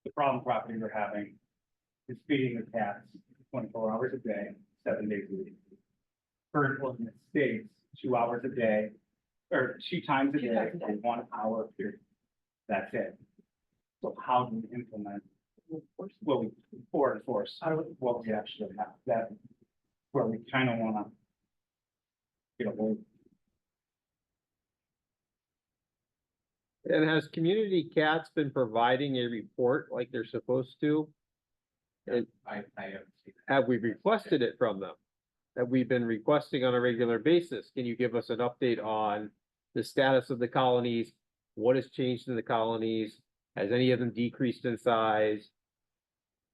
The problem property we're having is feeding the cats 24 hours a day, 7 days a week. Current ordinance states 2 hours a day, or 2 times a Two day times a for day. 1 hour period. That's it. So how do we implement? Well, we enforce what we actually have, that where we kind of wanna. And has Community Cats been providing a report like they're supposed to? And I haven't seen have we requested it from them? That we've been requesting on a regular basis? Can you give us an update on the status of the colonies? What has changed in the colonies? Has any of them decreased in size?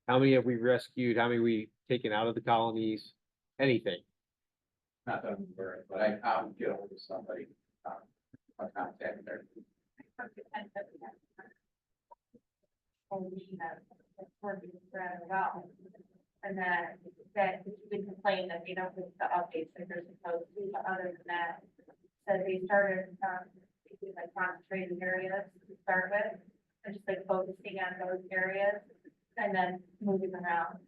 How many have we rescued? How many we taken out of the colonies? Anything? not that I'm aware of, but I'll get hold of somebody, I'll contact her. And we have, spread it out. And then that we complain that they don't get the updates that they're supposed to, but other than that, so they started, like concentrated areas to start with, and just like focusing on those areas, and then moving around,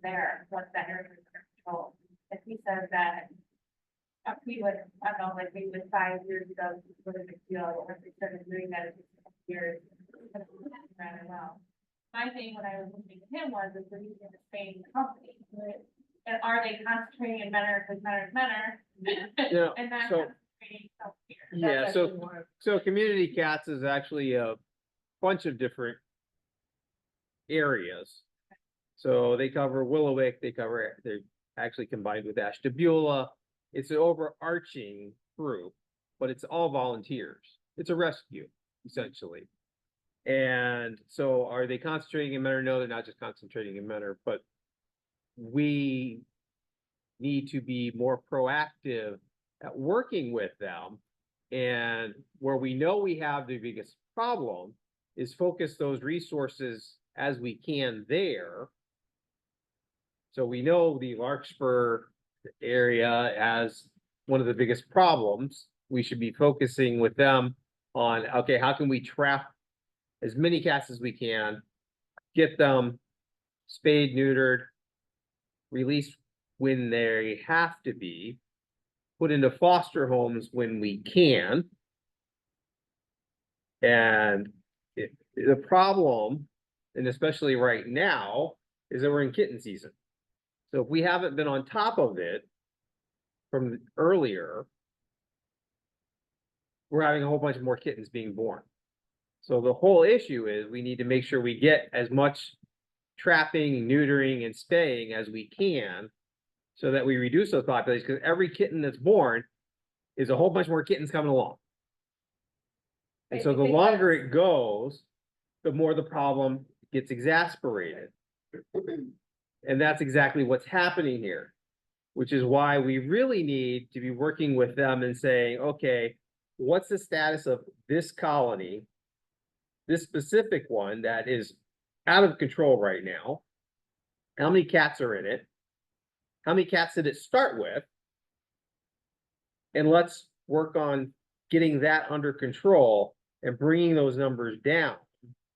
there, once that area is under control. If he said that. We would, I don't know, like maybe 5 years ago, this was a big deal, when we started doing that, it took years. Rather well. My thing, when I was listening to him was, is they're using the same company. And are they concentrating in Menor, because Menor's Menor? Yeah, And not so- concentrating elsewhere. Yeah, That's so, actually one of- so Community Cats is actually a bunch of different areas. So they cover Willowick, they're actually combined with Ashtabula. It's an overarching group, but it's all volunteers. It's a rescue, essentially. And so are they concentrating in Menor? No, they're not just concentrating in Menor, but we need to be more proactive at working with them. And where we know we have the biggest problem is focus those resources as we can there. So we know the Larkspur area as one of the biggest problems. We should be focusing with them on, okay, how can we trap as many cats as we can, get them spayed, neutered, released when they have to be, put into foster homes when we can. And the problem, and especially right now, is that we're in kitten season. So if we haven't been on top of it from earlier, we're having a whole bunch of more kittens being born. So the whole issue is we need to make sure we get as much trapping, neutering, and spaying as we can so that we reduce those populations, because every kitten that's born is a whole bunch more kittens coming along. And so the longer it goes, the more the problem gets exasperated. And that's exactly what's happening here, which is why we really need to be working with them and saying, okay, what's the status of this colony, this specific one that is out of control right now? How many cats are in it? How many cats did it start with? And let's work on getting that under control and bringing those numbers down,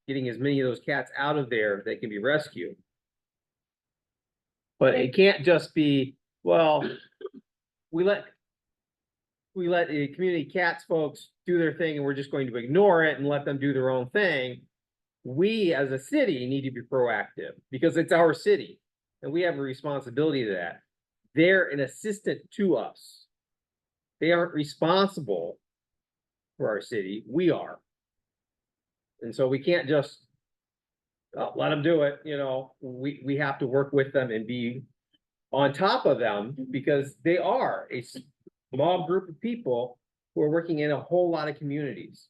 getting as many of those cats out of there that can be rescued. But it can't just be, well, we let the community cats folks do their thing and we're just going to ignore it and let them do their own thing. We as a city need to be proactive because it's our city and we have a responsibility to that. They're an assistant to us. They aren't responsible for our city. We are. And so we can't just let them do it, you know, we have to work with them and be on top of them because they are a small group of people who are working in a whole lot of communities.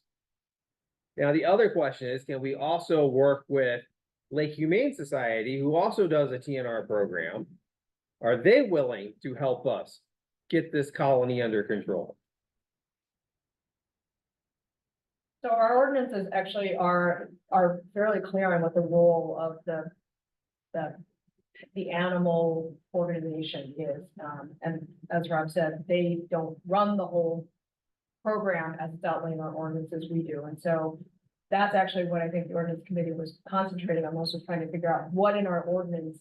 Now, the other question is, can we also work with Lake Humane Society, who also does a TNR program? Are they willing to help us get this colony under control? So our ordinances actually are fairly clear on what the role of the animal organization is. And as Rob said, they don't run the whole program as it's outlined in our ordinances, we do. And so that's actually what I think the ordinance committee was concentrating on, most was trying to figure out what in our ordinance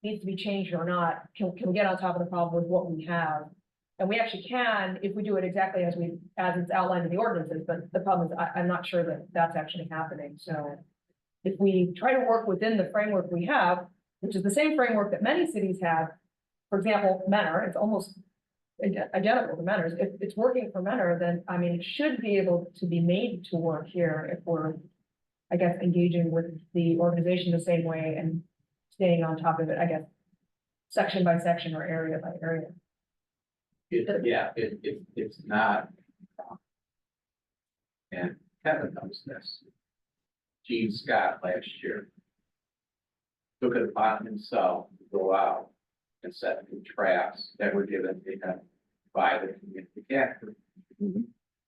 needs to be changed or not. Can we get on top of the problem with what we have? And we actually can, if we do it exactly as it's outlined in the ordinances, but the problem is I'm not sure that that's actually happening. So if we try to work within the framework we have, which is the same framework that many cities have, for example, Menor, it's almost identical to Menor's. If it's working for Menor, then, I mean, it should be able to be made to work here if we're, I guess, engaging with the organization the same way and staying on top of it, I guess, section by section or area by area. It's not. And Kevin knows this. Gene Scott last year took it upon himself to go out and set new traps that were given to him by the community cat group.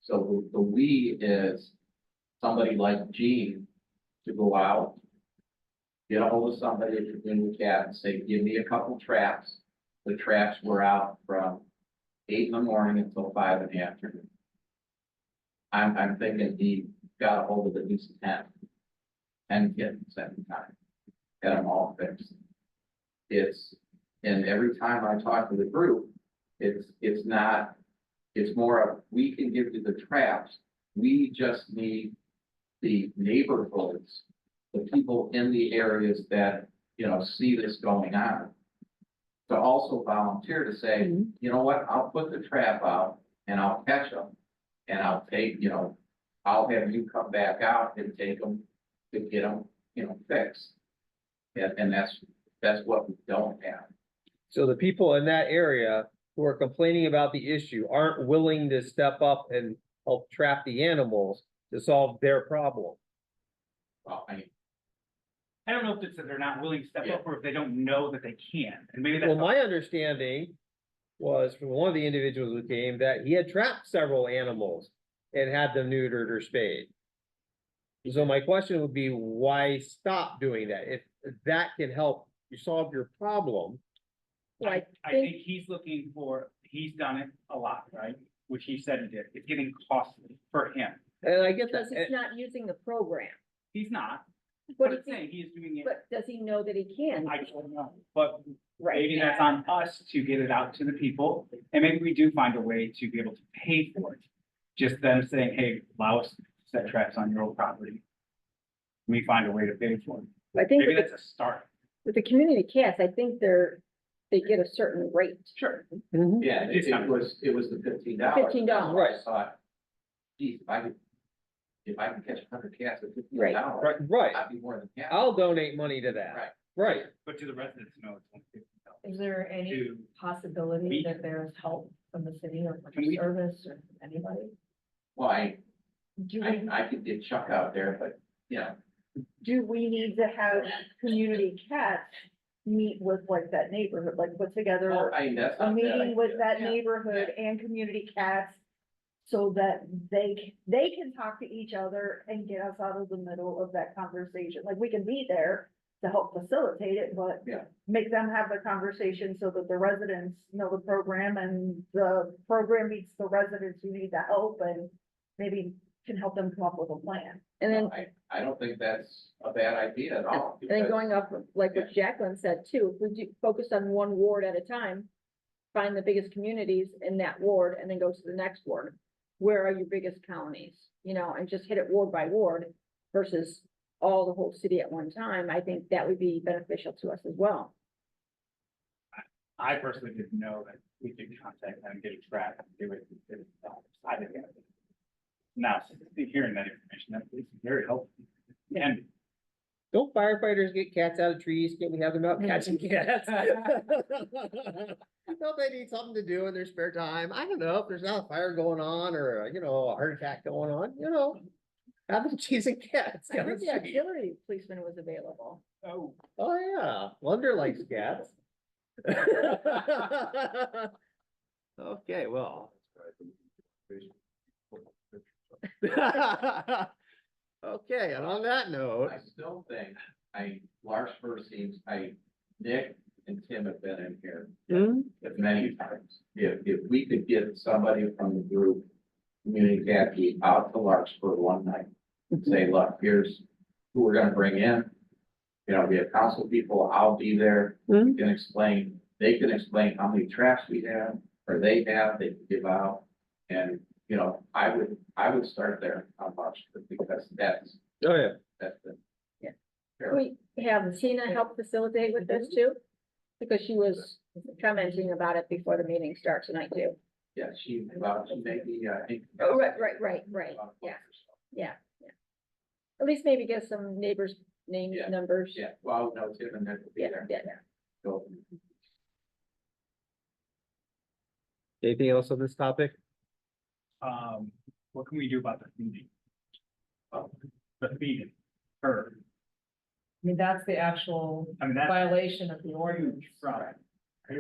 So the we is somebody like Gene to go out, get a hold of somebody at the community cat and say, give me a couple traps. The traps were out from 8 in the morning until 5 in the afternoon. I'm thinking he got a hold of at least 10 kittens at the time. Get them all fixed. It's And every time I talk to the group, it's not, it's more of, we can give you the traps. We just need the neighborhoods, the people in the areas that, you know, see this going on, to also volunteer to say, you know what, I'll put the trap out and I'll catch them. And I'll take, you know, I'll have you come back out and take them to get them, you know, fixed. And that's what we don't have. So the people in that area who are complaining about the issue aren't willing to step up and help trap the animals to solve their problem. Well, I mean, I don't know if it's that they're not willing to step Yeah. up or if they don't know that they can, and maybe Well, that's. my understanding was from one of the individuals who came that he had trapped several animals and had them neutered or spayed. So my question would be, why stop doing that? If that can help you solve your problem. I think he's looking for, he's done it a lot, right? Which he said he did. It's getting costly for him. And I get that. Because he's not using the program, He's not, but but it's saying he is doing it. but does he know that he can? I don't know, but Right. maybe that's on us to get it out to the people. And maybe we do find a way to be able to pay for it. Just them saying, hey, allow us to set traps on your old property. We find a way to pay for it. I think Maybe with that's a start. the community cats, I think they get a certain rate. Sure. yeah, It's not- it was the $15. $15, Right. I thought, geez, if I can catch 100 cats at $15. Right, right. I'd be more than happy. I'll donate money to that. Right. Right. But to the residents, no, it's only $15. Is there any To, possibility We- that there's help from the city or from Can we- service or anybody? Well, Do we, I could get Chuck out there, but, you know, do we need to have community cats meet with like that neighborhood, like put together well, I mean, that's a not a bad meeting with idea. that Yeah. neighborhood and community cats? So that they can talk to each other and get us out of the middle of that conversation, like we can be there to help facilitate it, but Yeah. make them have the conversation so that the residents know the program and the program meets the residents who need the help and maybe can help them come up with a plan. And then, I don't think that's a bad idea at all. and then because- going up, like what Jacqueline said too, if we do focus on one ward at a time, find the biggest communities in that ward and then go to the next ward. Where are your biggest counties? You know, and just hit it ward by ward versus all the whole city at one time. I think that would be beneficial to us as well. I personally didn't know that we could contact them, get a trap and do it. I didn't get it. Now, hearing that information, that is very helpful. And Don't firefighters get cats out of trees? Can't we have them out catching cats? Don't they need something to do in their spare time? I don't know, if there's not a fire going on or, you know, a heart attack going on, you know. Have them chasing cats. I down heard the the street. auxiliary policeman was available. oh, Oh, yeah, Wonder likes cats. Okay, well. Okay, and on that note, I still think, Larkspur seems, Nick and Tim have been in here many times. If we could get somebody from the group, community cat out to Larkspur one night and say, look, here's who we're gonna bring in. You know, we have council people, I'll be there, we can explain, they can explain how many traps we have, or they can give out. And, you know, I would start there on Larkspur because that's oh, yeah. the. Yeah. fair. We have Tina help facilitate with this too, because she was commenting about it before the meeting starts tonight too. Yeah, she maybe, I think. Oh, right, yeah, yeah. At least maybe get some neighbors' names, Yeah. numbers. Yeah, well, no, Tim and Nick will be Yeah, there. yeah. So, Anything else on this topic? what can we do about the feeding? The feeding, her, I mean, that's the actual I mean, that's violation of the ordinance. huge problem. I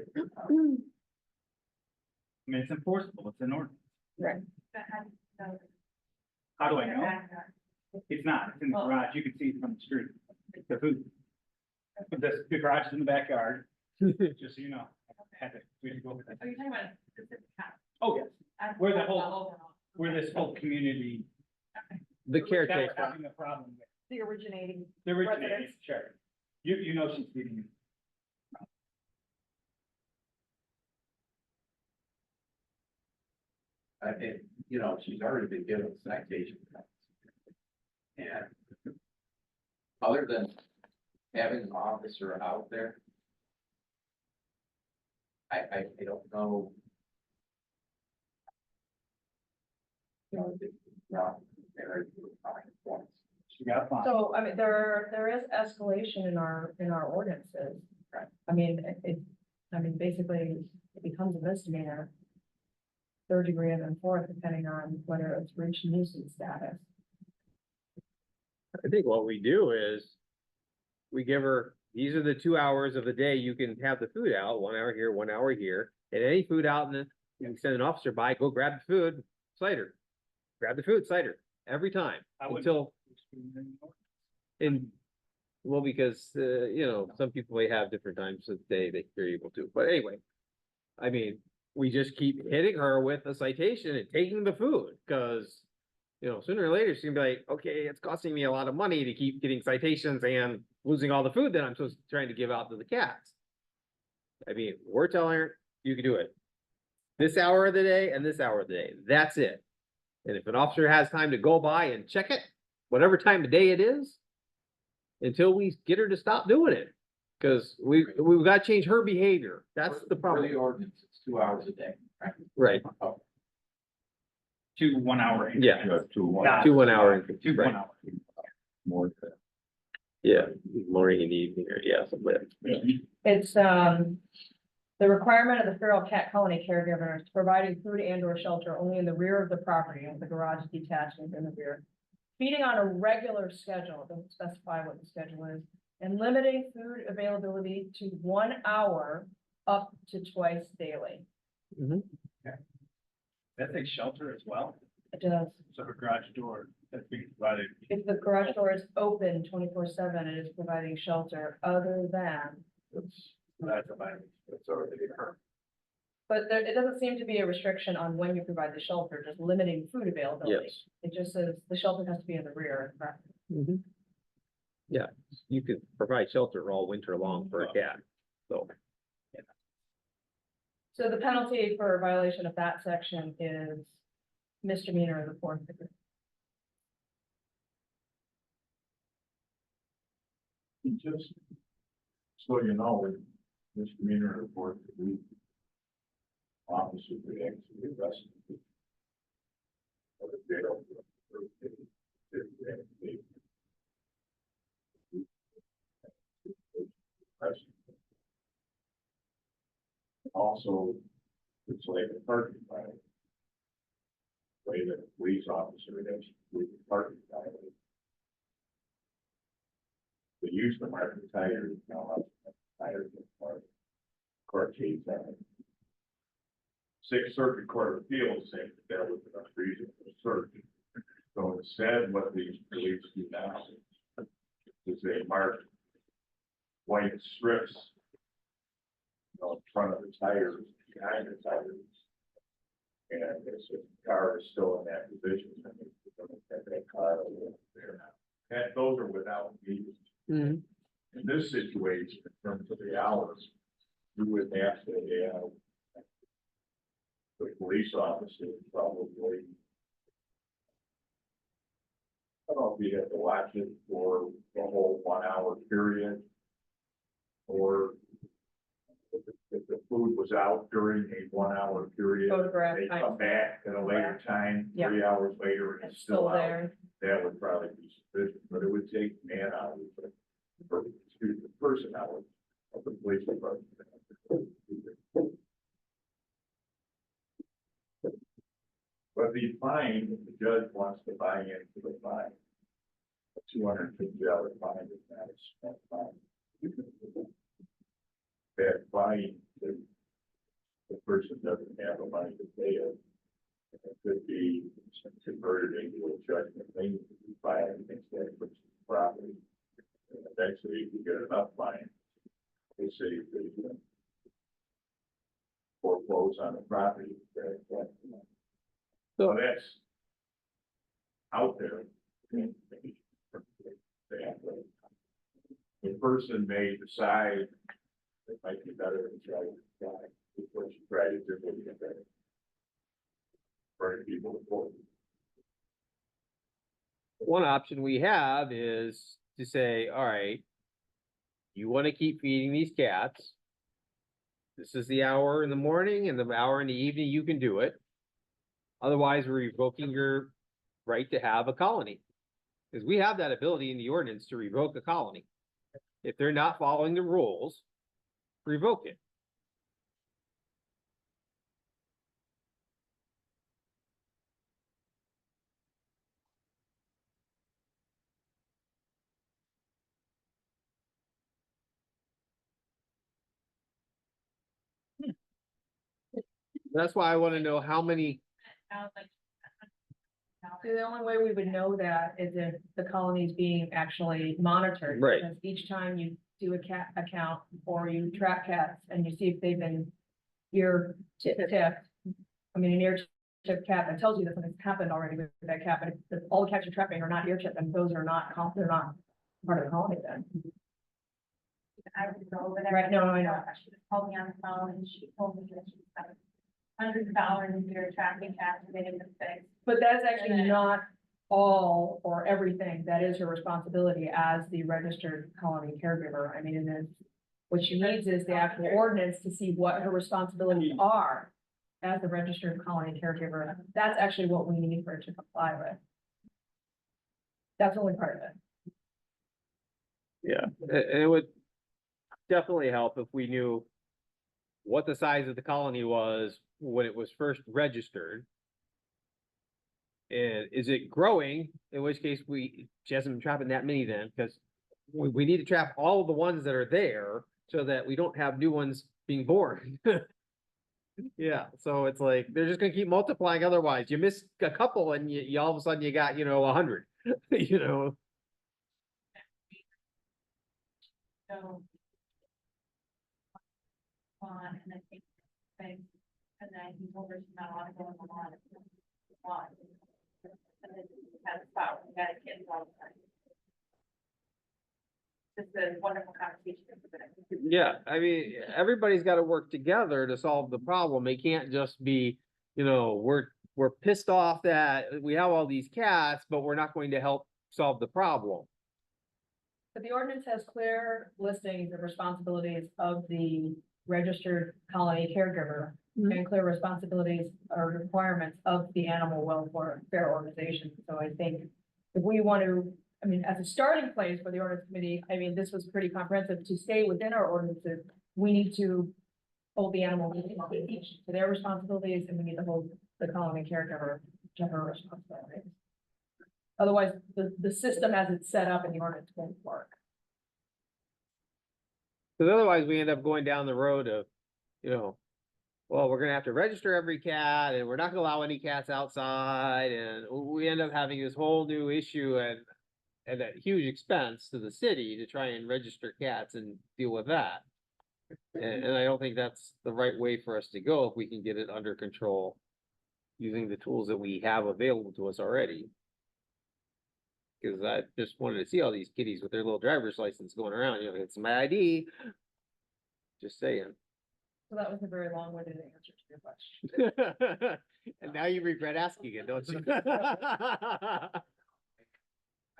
mean, it's enforceable, it's an ordinance. That has, so. How do I know? It's not, it's in the garage, you can see it from the street, the food. The garage is in the backyard, just so you know. We had to go over that. Are you talking about a specific house? Oh, yes, As Where the well as whole- overall? where this whole community. The that we're caretaker. Having a problem with, The originating the originating, residents. sure. You know she's feeding. I think, you know, she's already been given citation. And other than having an officer out there, I don't know. You know, there are points. She got fined. So, I mean, there is escalation in our ordinances. Right. I mean, basically, it becomes a misdemeanor. Third degree and then fourth, depending on whether it's reached nuisance status. I think what we do is we give her, these are the 2 hours of the day you can have the food out, 1 hour here, 1 hour here. And any food out and then you can send an officer by, go grab the food, cider. Grab the food, cider, every time I would- until, well, because, you know, some people may have different times of the day they're able to, but anyway. I mean, we just keep hitting her with a citation and taking the food, cause, you know, sooner or later, she's gonna be like, okay, it's costing me a lot of money to keep getting citations and losing all the food that I'm supposed to trying to give out to the cats. I mean, we're telling her, you can do it this hour of the day and this hour of the day, that's it. And if an officer has time to go by and check it, whatever time of day it is, until we get her to stop doing it. Cause we've got to change her behavior. That's the For the problem. ordinance, it's 2 hours a day, right? Right, Oh, 2 1 hour. increments. yeah, You have two, one. Not- 2 1 hour. 2 right. 1 hour. More than that. Yeah, morning and evening, or yeah, something like that. It's, the requirement of the feral cat colony caregivers providing food and or shelter only in the rear of the property, and the garage detachment in the rear. Feeding on a regular schedule, doesn't specify what the schedule is, and limiting food availability to 1 hour up to twice daily. That's a shelter as well, It does. so a garage door that's being provided. If the garage door is open 24/7, it is providing shelter other than, That's a violation. it's already occurred. but there, it doesn't seem to be a restriction on when you provide the shelter, just limiting food availability. Yes. It just says the shelter has to be in the rear of the property. Yeah, you could provide shelter all winter long for a cat, so. So the penalty for violation of that section is misdemeanor of the fourth degree. Just so you know, misdemeanor report, we officer could actually arrest you. Or the jail. Also, it's like a parking violation. Way that a police officer has with a parking violation. The use of market tires, now, tires, court case, Sixth Circuit Court of Appeals said that was an unreasonable search. So instead, what these police do now is they mark white strips, you know, in front of the tires, behind the tires. And if the car is still in that position, then they don't have that car over there now. And those are without means. In this situation, in terms of the hours, you would have to have the police officer probably. I don't know if you have to watch it for the whole 1 hour period. Or if the food was out during a 1 hour period. Photograph. They come back at a later time, Yeah. 3 hours later, and It's it's still out. there. That would probably be sufficient, but it would take man hours, or, excuse me, person hours of the police department. But the fine, if the judge wants to buy into the fine, a $250 fine is not a small fine. That fine, the person doesn't have the money to pay it. It could be converted into a judgment lien to be filed against that person's property. And eventually, if you get enough money, they say you could foreclose on the property. So that's out there. The person may decide it might be better to try to before she tries to do it better. for people to vote. One option we have is to say, all right, you want to keep feeding these cats. This is the hour in the morning and the hour in the evening, you can do it. Otherwise, we're revoking your right to have a colony. Because we have that ability in the ordinance to revoke a colony. If they're not following the rules, revoke it. That's why I want to know how many, Sounds like. The only way we would know that is if the colony is being actually monitored. Right. Because each time you do a cat account or you track cats and you see if they've been ear tipped. I mean, an ear tipped cat, that tells you that something's happened already with that cat, but if all the cats you're trapping are not ear tipped, then those are not, they're not part of the colony then. I would go over there. Right, no, I know. She just called me on the phone and she told me that she spent hundreds of dollars a year tracking cats and getting them fixed. But that's actually And then- not all or everything. That is her responsibility as the registered colony caregiver. I mean, and then what she needs is the actual ordinance to see what her responsibilities are as the registered colony caregiver. That's actually what we need for her to comply with. That's only part of it. yeah, it would definitely help if we knew what the size of the colony was when it was first registered. And is it growing? In which case she hasn't been trapping that many then, because we need to trap all of the ones that are there so that we don't have new ones being born. Yeah, so it's like, they're just gonna keep multiplying otherwise. You miss a couple and you all of a sudden you got, 100, So. On, and I think, things, and then he told her she's not allowed to go in the lawn. And then he had a spout, and got a kid all the time. Just a wonderful conversation. Yeah, I mean, everybody's gotta work together to solve the problem. They can't just be, we're pissed off that we have all these cats, but we're not going to help solve the problem. But the ordinance has clear listings of responsibilities of the registered colony caregiver and clear responsibilities or requirements of the animal welfare organization. So I think if we want to, I mean, as a starting place for the ordinance committee, I mean, this was pretty comprehensive to stay within our ordinances. We need to hold the animal each to their responsibilities, and we need to hold the colony caregiver to her responsibilities. Otherwise, the system as it's set up in the ordinance won't work. Because otherwise we end up going down the road of, well, we're gonna have to register every cat and we're not gonna allow any cats outside, and we end up having this whole new issue and at huge expense to the city to try and register cats and deal with that. And I don't think that's the right way for us to go if we can get it under control using the tools that we have available to us already. Cause I just wanted to see all these kitties with their little driver's license going around, it's my ID. Just saying. So that was a very long-winded answer to your question. And now you regret asking it, don't you?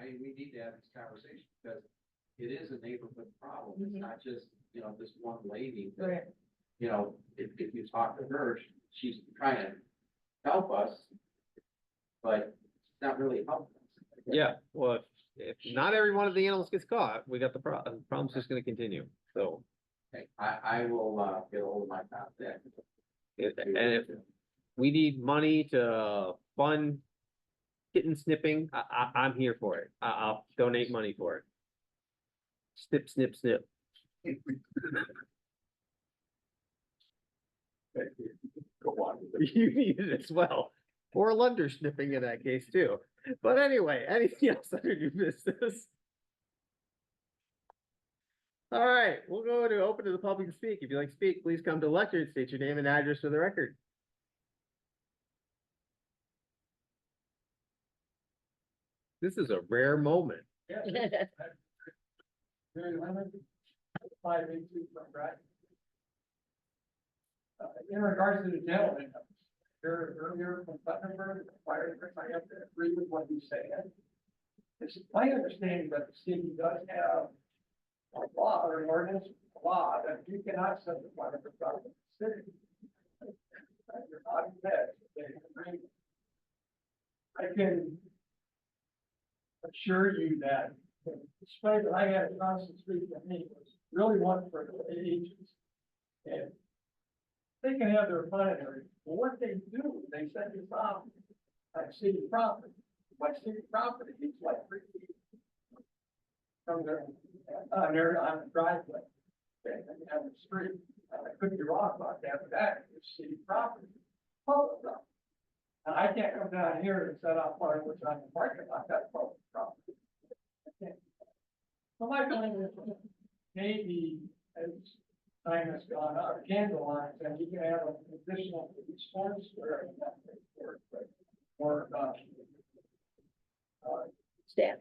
We need to have this conversation because it is a neighborhood problem. It's not just, this one lady. that, Right. If you talk to her, she's trying to help us, but it's not really helping us. Yeah, well, if not every one of the animals gets caught, we got the problem's just gonna continue, so. Okay, I will, get hold of my contact. And if we need money to fund kitten snipping, I'm here for it. I'll donate money for it. Snip, snip, snip. Go on. You need it as well, or lunder snipping in that case too. But anyway, anything else under new business? All right, we'll go to open to the public to speak. If you'd like to speak, please come to the lectern, state your name and address for the record. This is a rare moment. Very limited. 582 from Brad. In regards to the gentleman, here earlier from Putnam, fire, I have to agree with what you said. It's my understanding that the city does have a law or an ordinance, law that you cannot set the fire for profit in the city. You're not in bed. I can assure you that the spray that I had across the street from me was really one for the agents. And they can have their monitoring, but what they do, they set this off like city property. Like city property, it's like 3 feet from their, on the driveway. Okay, and you have the street, I could be wrong about that, but that is city property. Public property. And I can't come down here and set off fire, which I'm parking lot, that's public property. I can't. So my feeling is maybe as time has gone on, can go on, and you can have an additional storm square. Or, Stan,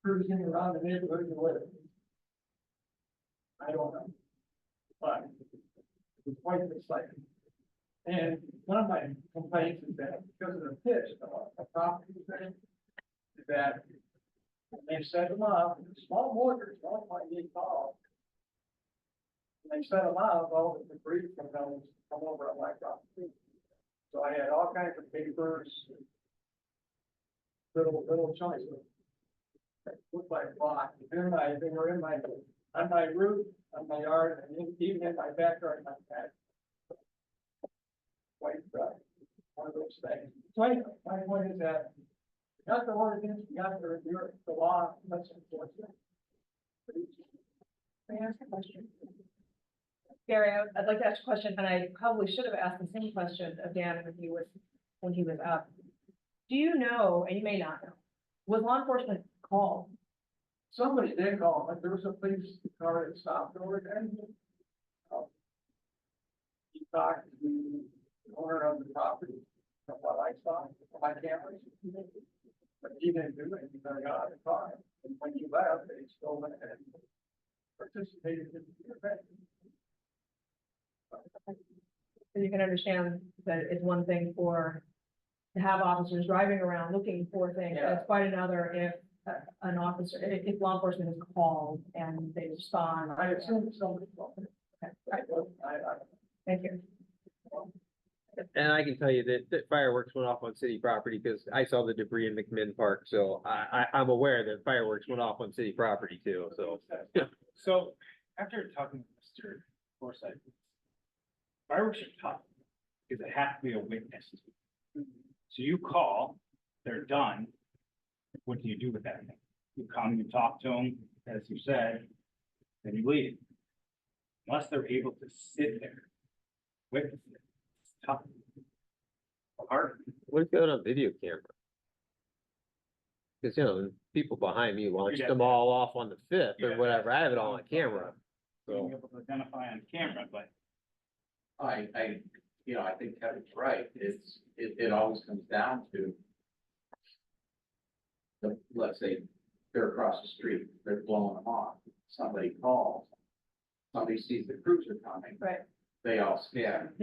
cruising around the neighborhood you live. I don't know. But it's quite exciting. And one of my complaints is that because of the pitch of a property thing, is that they set them up, small mortars, 1.8 tall. And they set them up, all the debris from those come over on my property. So I had all kinds of papers, little chunks of looked like rock. They were in my, on my roof, on my yard, and even in my backyard, my back. Quite, one of those things. So anyway, my point is that we got the ordinance, we got the law, let's enforce it. May I ask a question? Gary, I'd like to ask a question, and I probably should have asked the same question of Dan when he was up. Do you know, and you may not know, was law enforcement called? Somebody did call, but there was a police car that stopped over there. He talked to the owner of the property, from what I saw, from my cameras. But he didn't do it, he got out of the car, and when he left, they still went ahead and participated in the event. So you can understand that it's one thing to have officers driving around looking for things, and it's quite another if an officer, if law enforcement is called and they respond. I assume somebody called. Okay, Thank you. And I can tell you that fireworks went off on city property because I saw the debris in McMinn Park, so I'm aware that fireworks went off on city property too, so. So after talking to Mr. Forsythe, fireworks are tough because it has to be a witness. So you call, they're done. What do you do with that thing? You come, you talk to them, as you said, then you leave. Unless they're able to sit there, witness it, it's tough. Hard. What if you got it on video camera? Cause you know, people behind me launched them all off on the 5th or whatever, I have it all on camera. Being So, able to identify on camera, but I think Kevin's right, it always comes down to let's say they're across the street, they're blowing them off, somebody calls, somebody sees the cruiser coming. Right. They all scatter.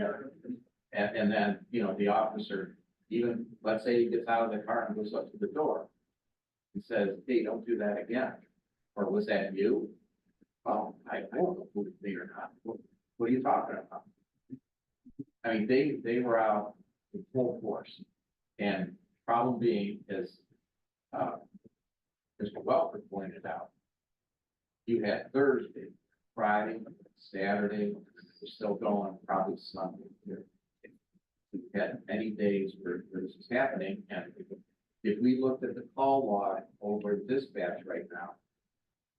And then, the officer, even, let's say he gets out of the car and goes up to the door and says, hey, don't do that again. Or was that you? Oh, I don't know who it's me or not. What are you talking about? I mean, they were out in full force. And problem being is, Mr. Welker pointed out, you had Thursday, Friday, Saturday, we're still going, probably Sunday here. We had many days where this is happening, and if we looked at the call log over dispatch right now,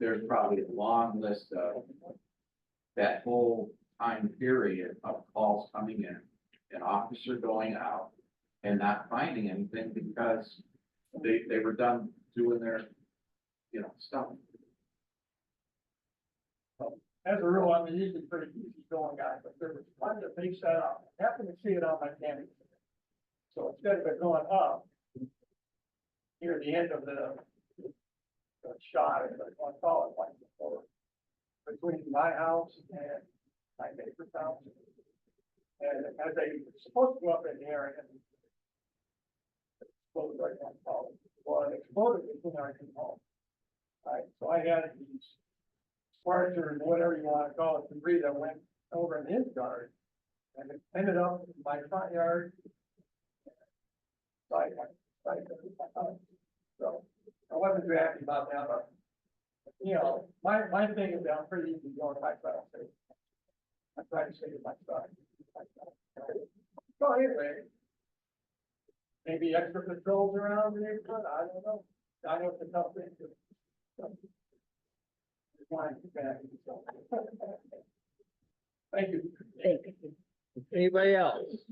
there's probably a long list of that whole time period of calls coming in, an officer going out and not finding anything because they were done doing their, stuff. As a rule, I'm usually pretty easy going guy, but there was one that they set up, I happened to see it on my camera. So instead of it going up, near the end of the shot, if I want to call it like before, between my house and my neighbor's house. And as I was supposed to go up in there and exploded right on top. Well, it exploded between our two homes. Right, so I had these sparks or whatever you want to call it, debris that went over in his yard. And it ended up in my front yard. So I wasn't too happy about that, but, you know, my thing is that I'm pretty easy going back, but I try to save my stuff. So anyway. Maybe extra patrols around the neighborhood, I don't know. I know it's a tough thing to. Thank you. Thank you. Anybody else?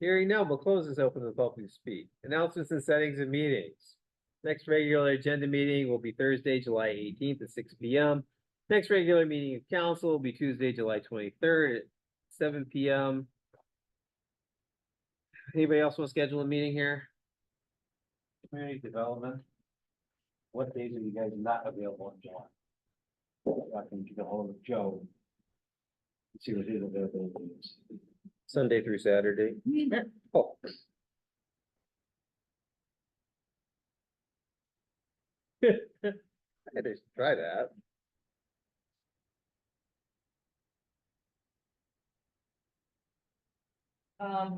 Hearing none, we'll close this open to the public to speak. Announcements and settings of meetings. Next regular agenda meeting will be Thursday, July 18th at 6 p.m. Next regular meeting of council will be Tuesday, July 23rd at 7 p.m. Anybody else want to schedule a meeting here? Community development. What days are you guys not available in July? I can get a hold of Joe. And see what his availability is. Sunday through Saturday. Oh. I just try that.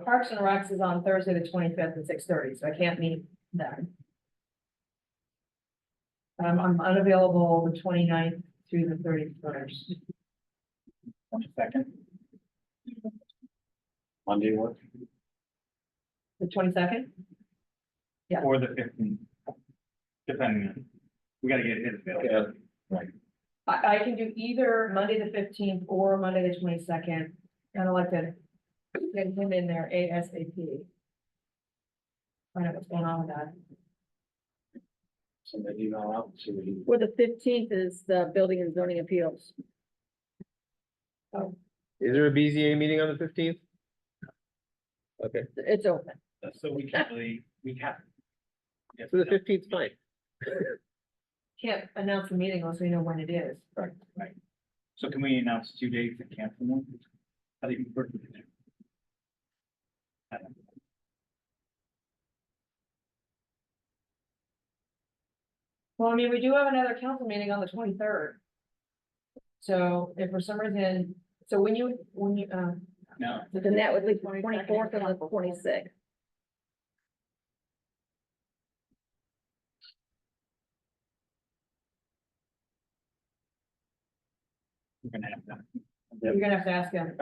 Parks and Recs is on Thursday, the 25th at 6:30, so I can't meet then. I'm unavailable the 29th through the 31st. 22nd. Monday work? The 22nd? Yeah. Or the 15th. Depending on, we gotta get his available. I can do either Monday the 15th or Monday the 22nd. And I'd like to get him in there ASAP. Find out what's going on with that. Send that email out, see what he. Well, the 15th is the building and zoning appeals. Is there a BZA meeting on the 15th? Okay, It's open. So we can't really, we can't. so the 15th is fine. Can't announce the meeting unless we know when it is. Right. So can we announce 2 dates and cancel one? How do you work with it? Well, I mean, we do have another council meeting on the 23rd. So if for some reason, so when you, No, Then that would leave 24th and the 26th. we're gonna have that. you're gonna have to ask him.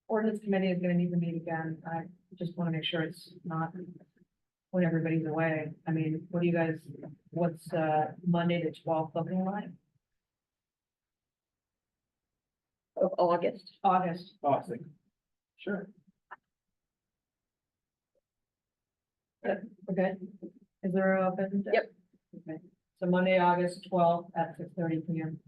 Ordinance committee is gonna need to meet again. I just wanna make sure it's not when everybody's away. I mean, what do you guys, what's, Monday the 12th looking like? Of August. August. Awesome. Sure. Yep, we're good. Is there a business? Yep. Okay, so Monday, August 12th at 6:30 p.m.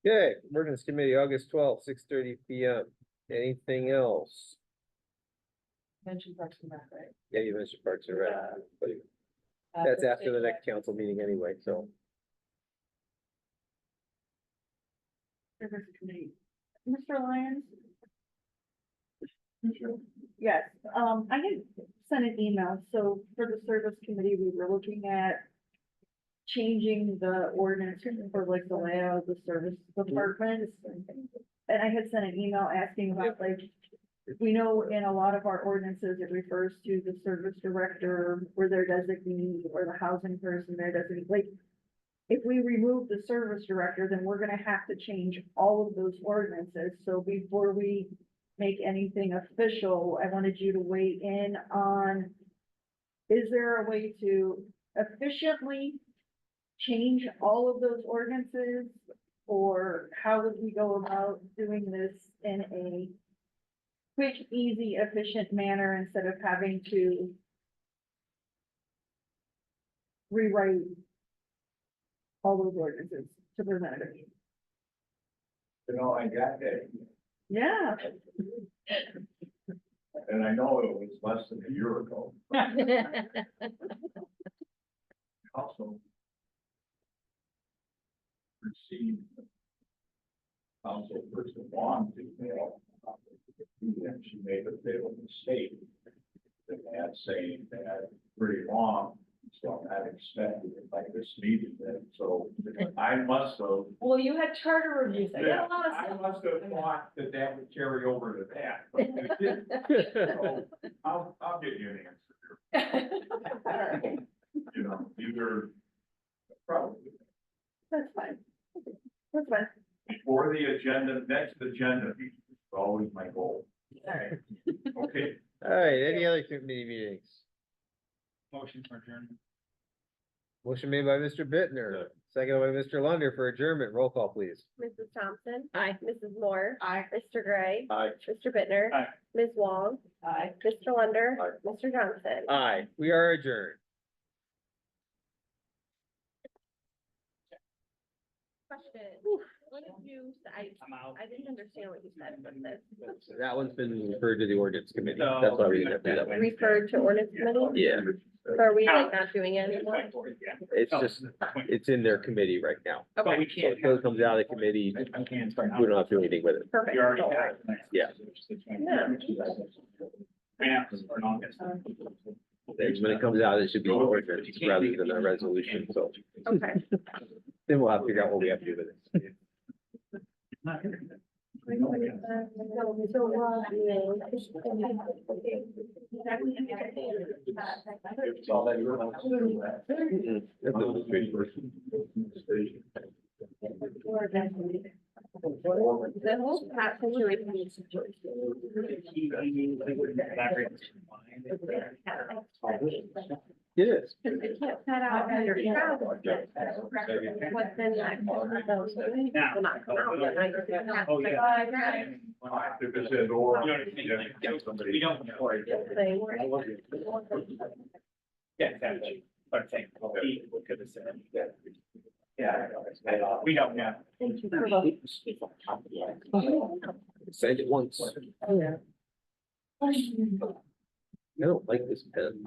Okay, emergency committee, August 12th, 6:30 p.m. Anything else? Mention Parks and Rec, right? Yeah, you mentioned Parks and Rec, but that's after the next council meeting anyway, so. Service committee. Mr. Lyons? Yes, I had sent an email, so for the service committee, we were looking at changing the ordinance for like the layout of the service departments. And I had sent an email asking about like, we know in a lot of our ordinances, it refers to the service director or their designee or the housing person, their designee, like, if we remove the service director, then we're gonna have to change all of those ordinances. So before we make anything official, I wanted you to weigh in on, is there a way to efficiently change all of those ordinances? Or how would we go about doing this in a quick, easy, efficient manner instead of having to all those ordinances to present it. You know, I got that, Yeah. and I know it was less than a year ago. Also received councilperson Wong's email. And she made a fatal mistake. That had saying that pretty long, so I'm not expecting it like this meeting then, so I must have. Well, you had charter reviews. I got a lot of I stuff. must have thought that that would carry over to that, but it didn't. So I'll get you an answer here. You know, either probably That's fine. That's fine. before the agenda, next agenda, is always my goal. Okay, All right, any other committee meetings? Motion for adjournment. Motion made by Mr. Bittner, seconded by Mr. Lunder for adjournment. Roll call, please. Mrs. Thompson, Aye. Mrs. Moore, Aye. Mr. Gray, Aye. Mr. Bittner, Aye. Ms. Wong, Aye. Mr. Lunder, Aye. Mr. Johnson. Aye, we are adjourned. Question, what did you, I'm out. I didn't understand what you said with this. That one's been referred to the ordinance committee. No. That's why we didn't have to do that one. Referred to ordinance committee? Yeah, So are we like not doing it anymore? it's just, it's in their committee right now. But we So can't. until it comes out of the committee, I can't start. we don't have to do anything with it. Perfect. You already have. Yeah. Yeah. Yeah. or not. And when it comes out, it should be an ordinance rather than a resolution, so Okay. then we'll have to figure out what we have to do with it. it's all that you're. Mm-mm. That's a good person. The whole path situation. It is. Because it can't cut out under travel. What's in that? Will not come out, but I just have to- Oh, yeah. If it says or. You know what I mean? yeah, somebody- We don't know. Say, Yeah, exactly. But I think he could have said. Yeah. We don't know. Thank you for the. Said it once. I don't like this pen.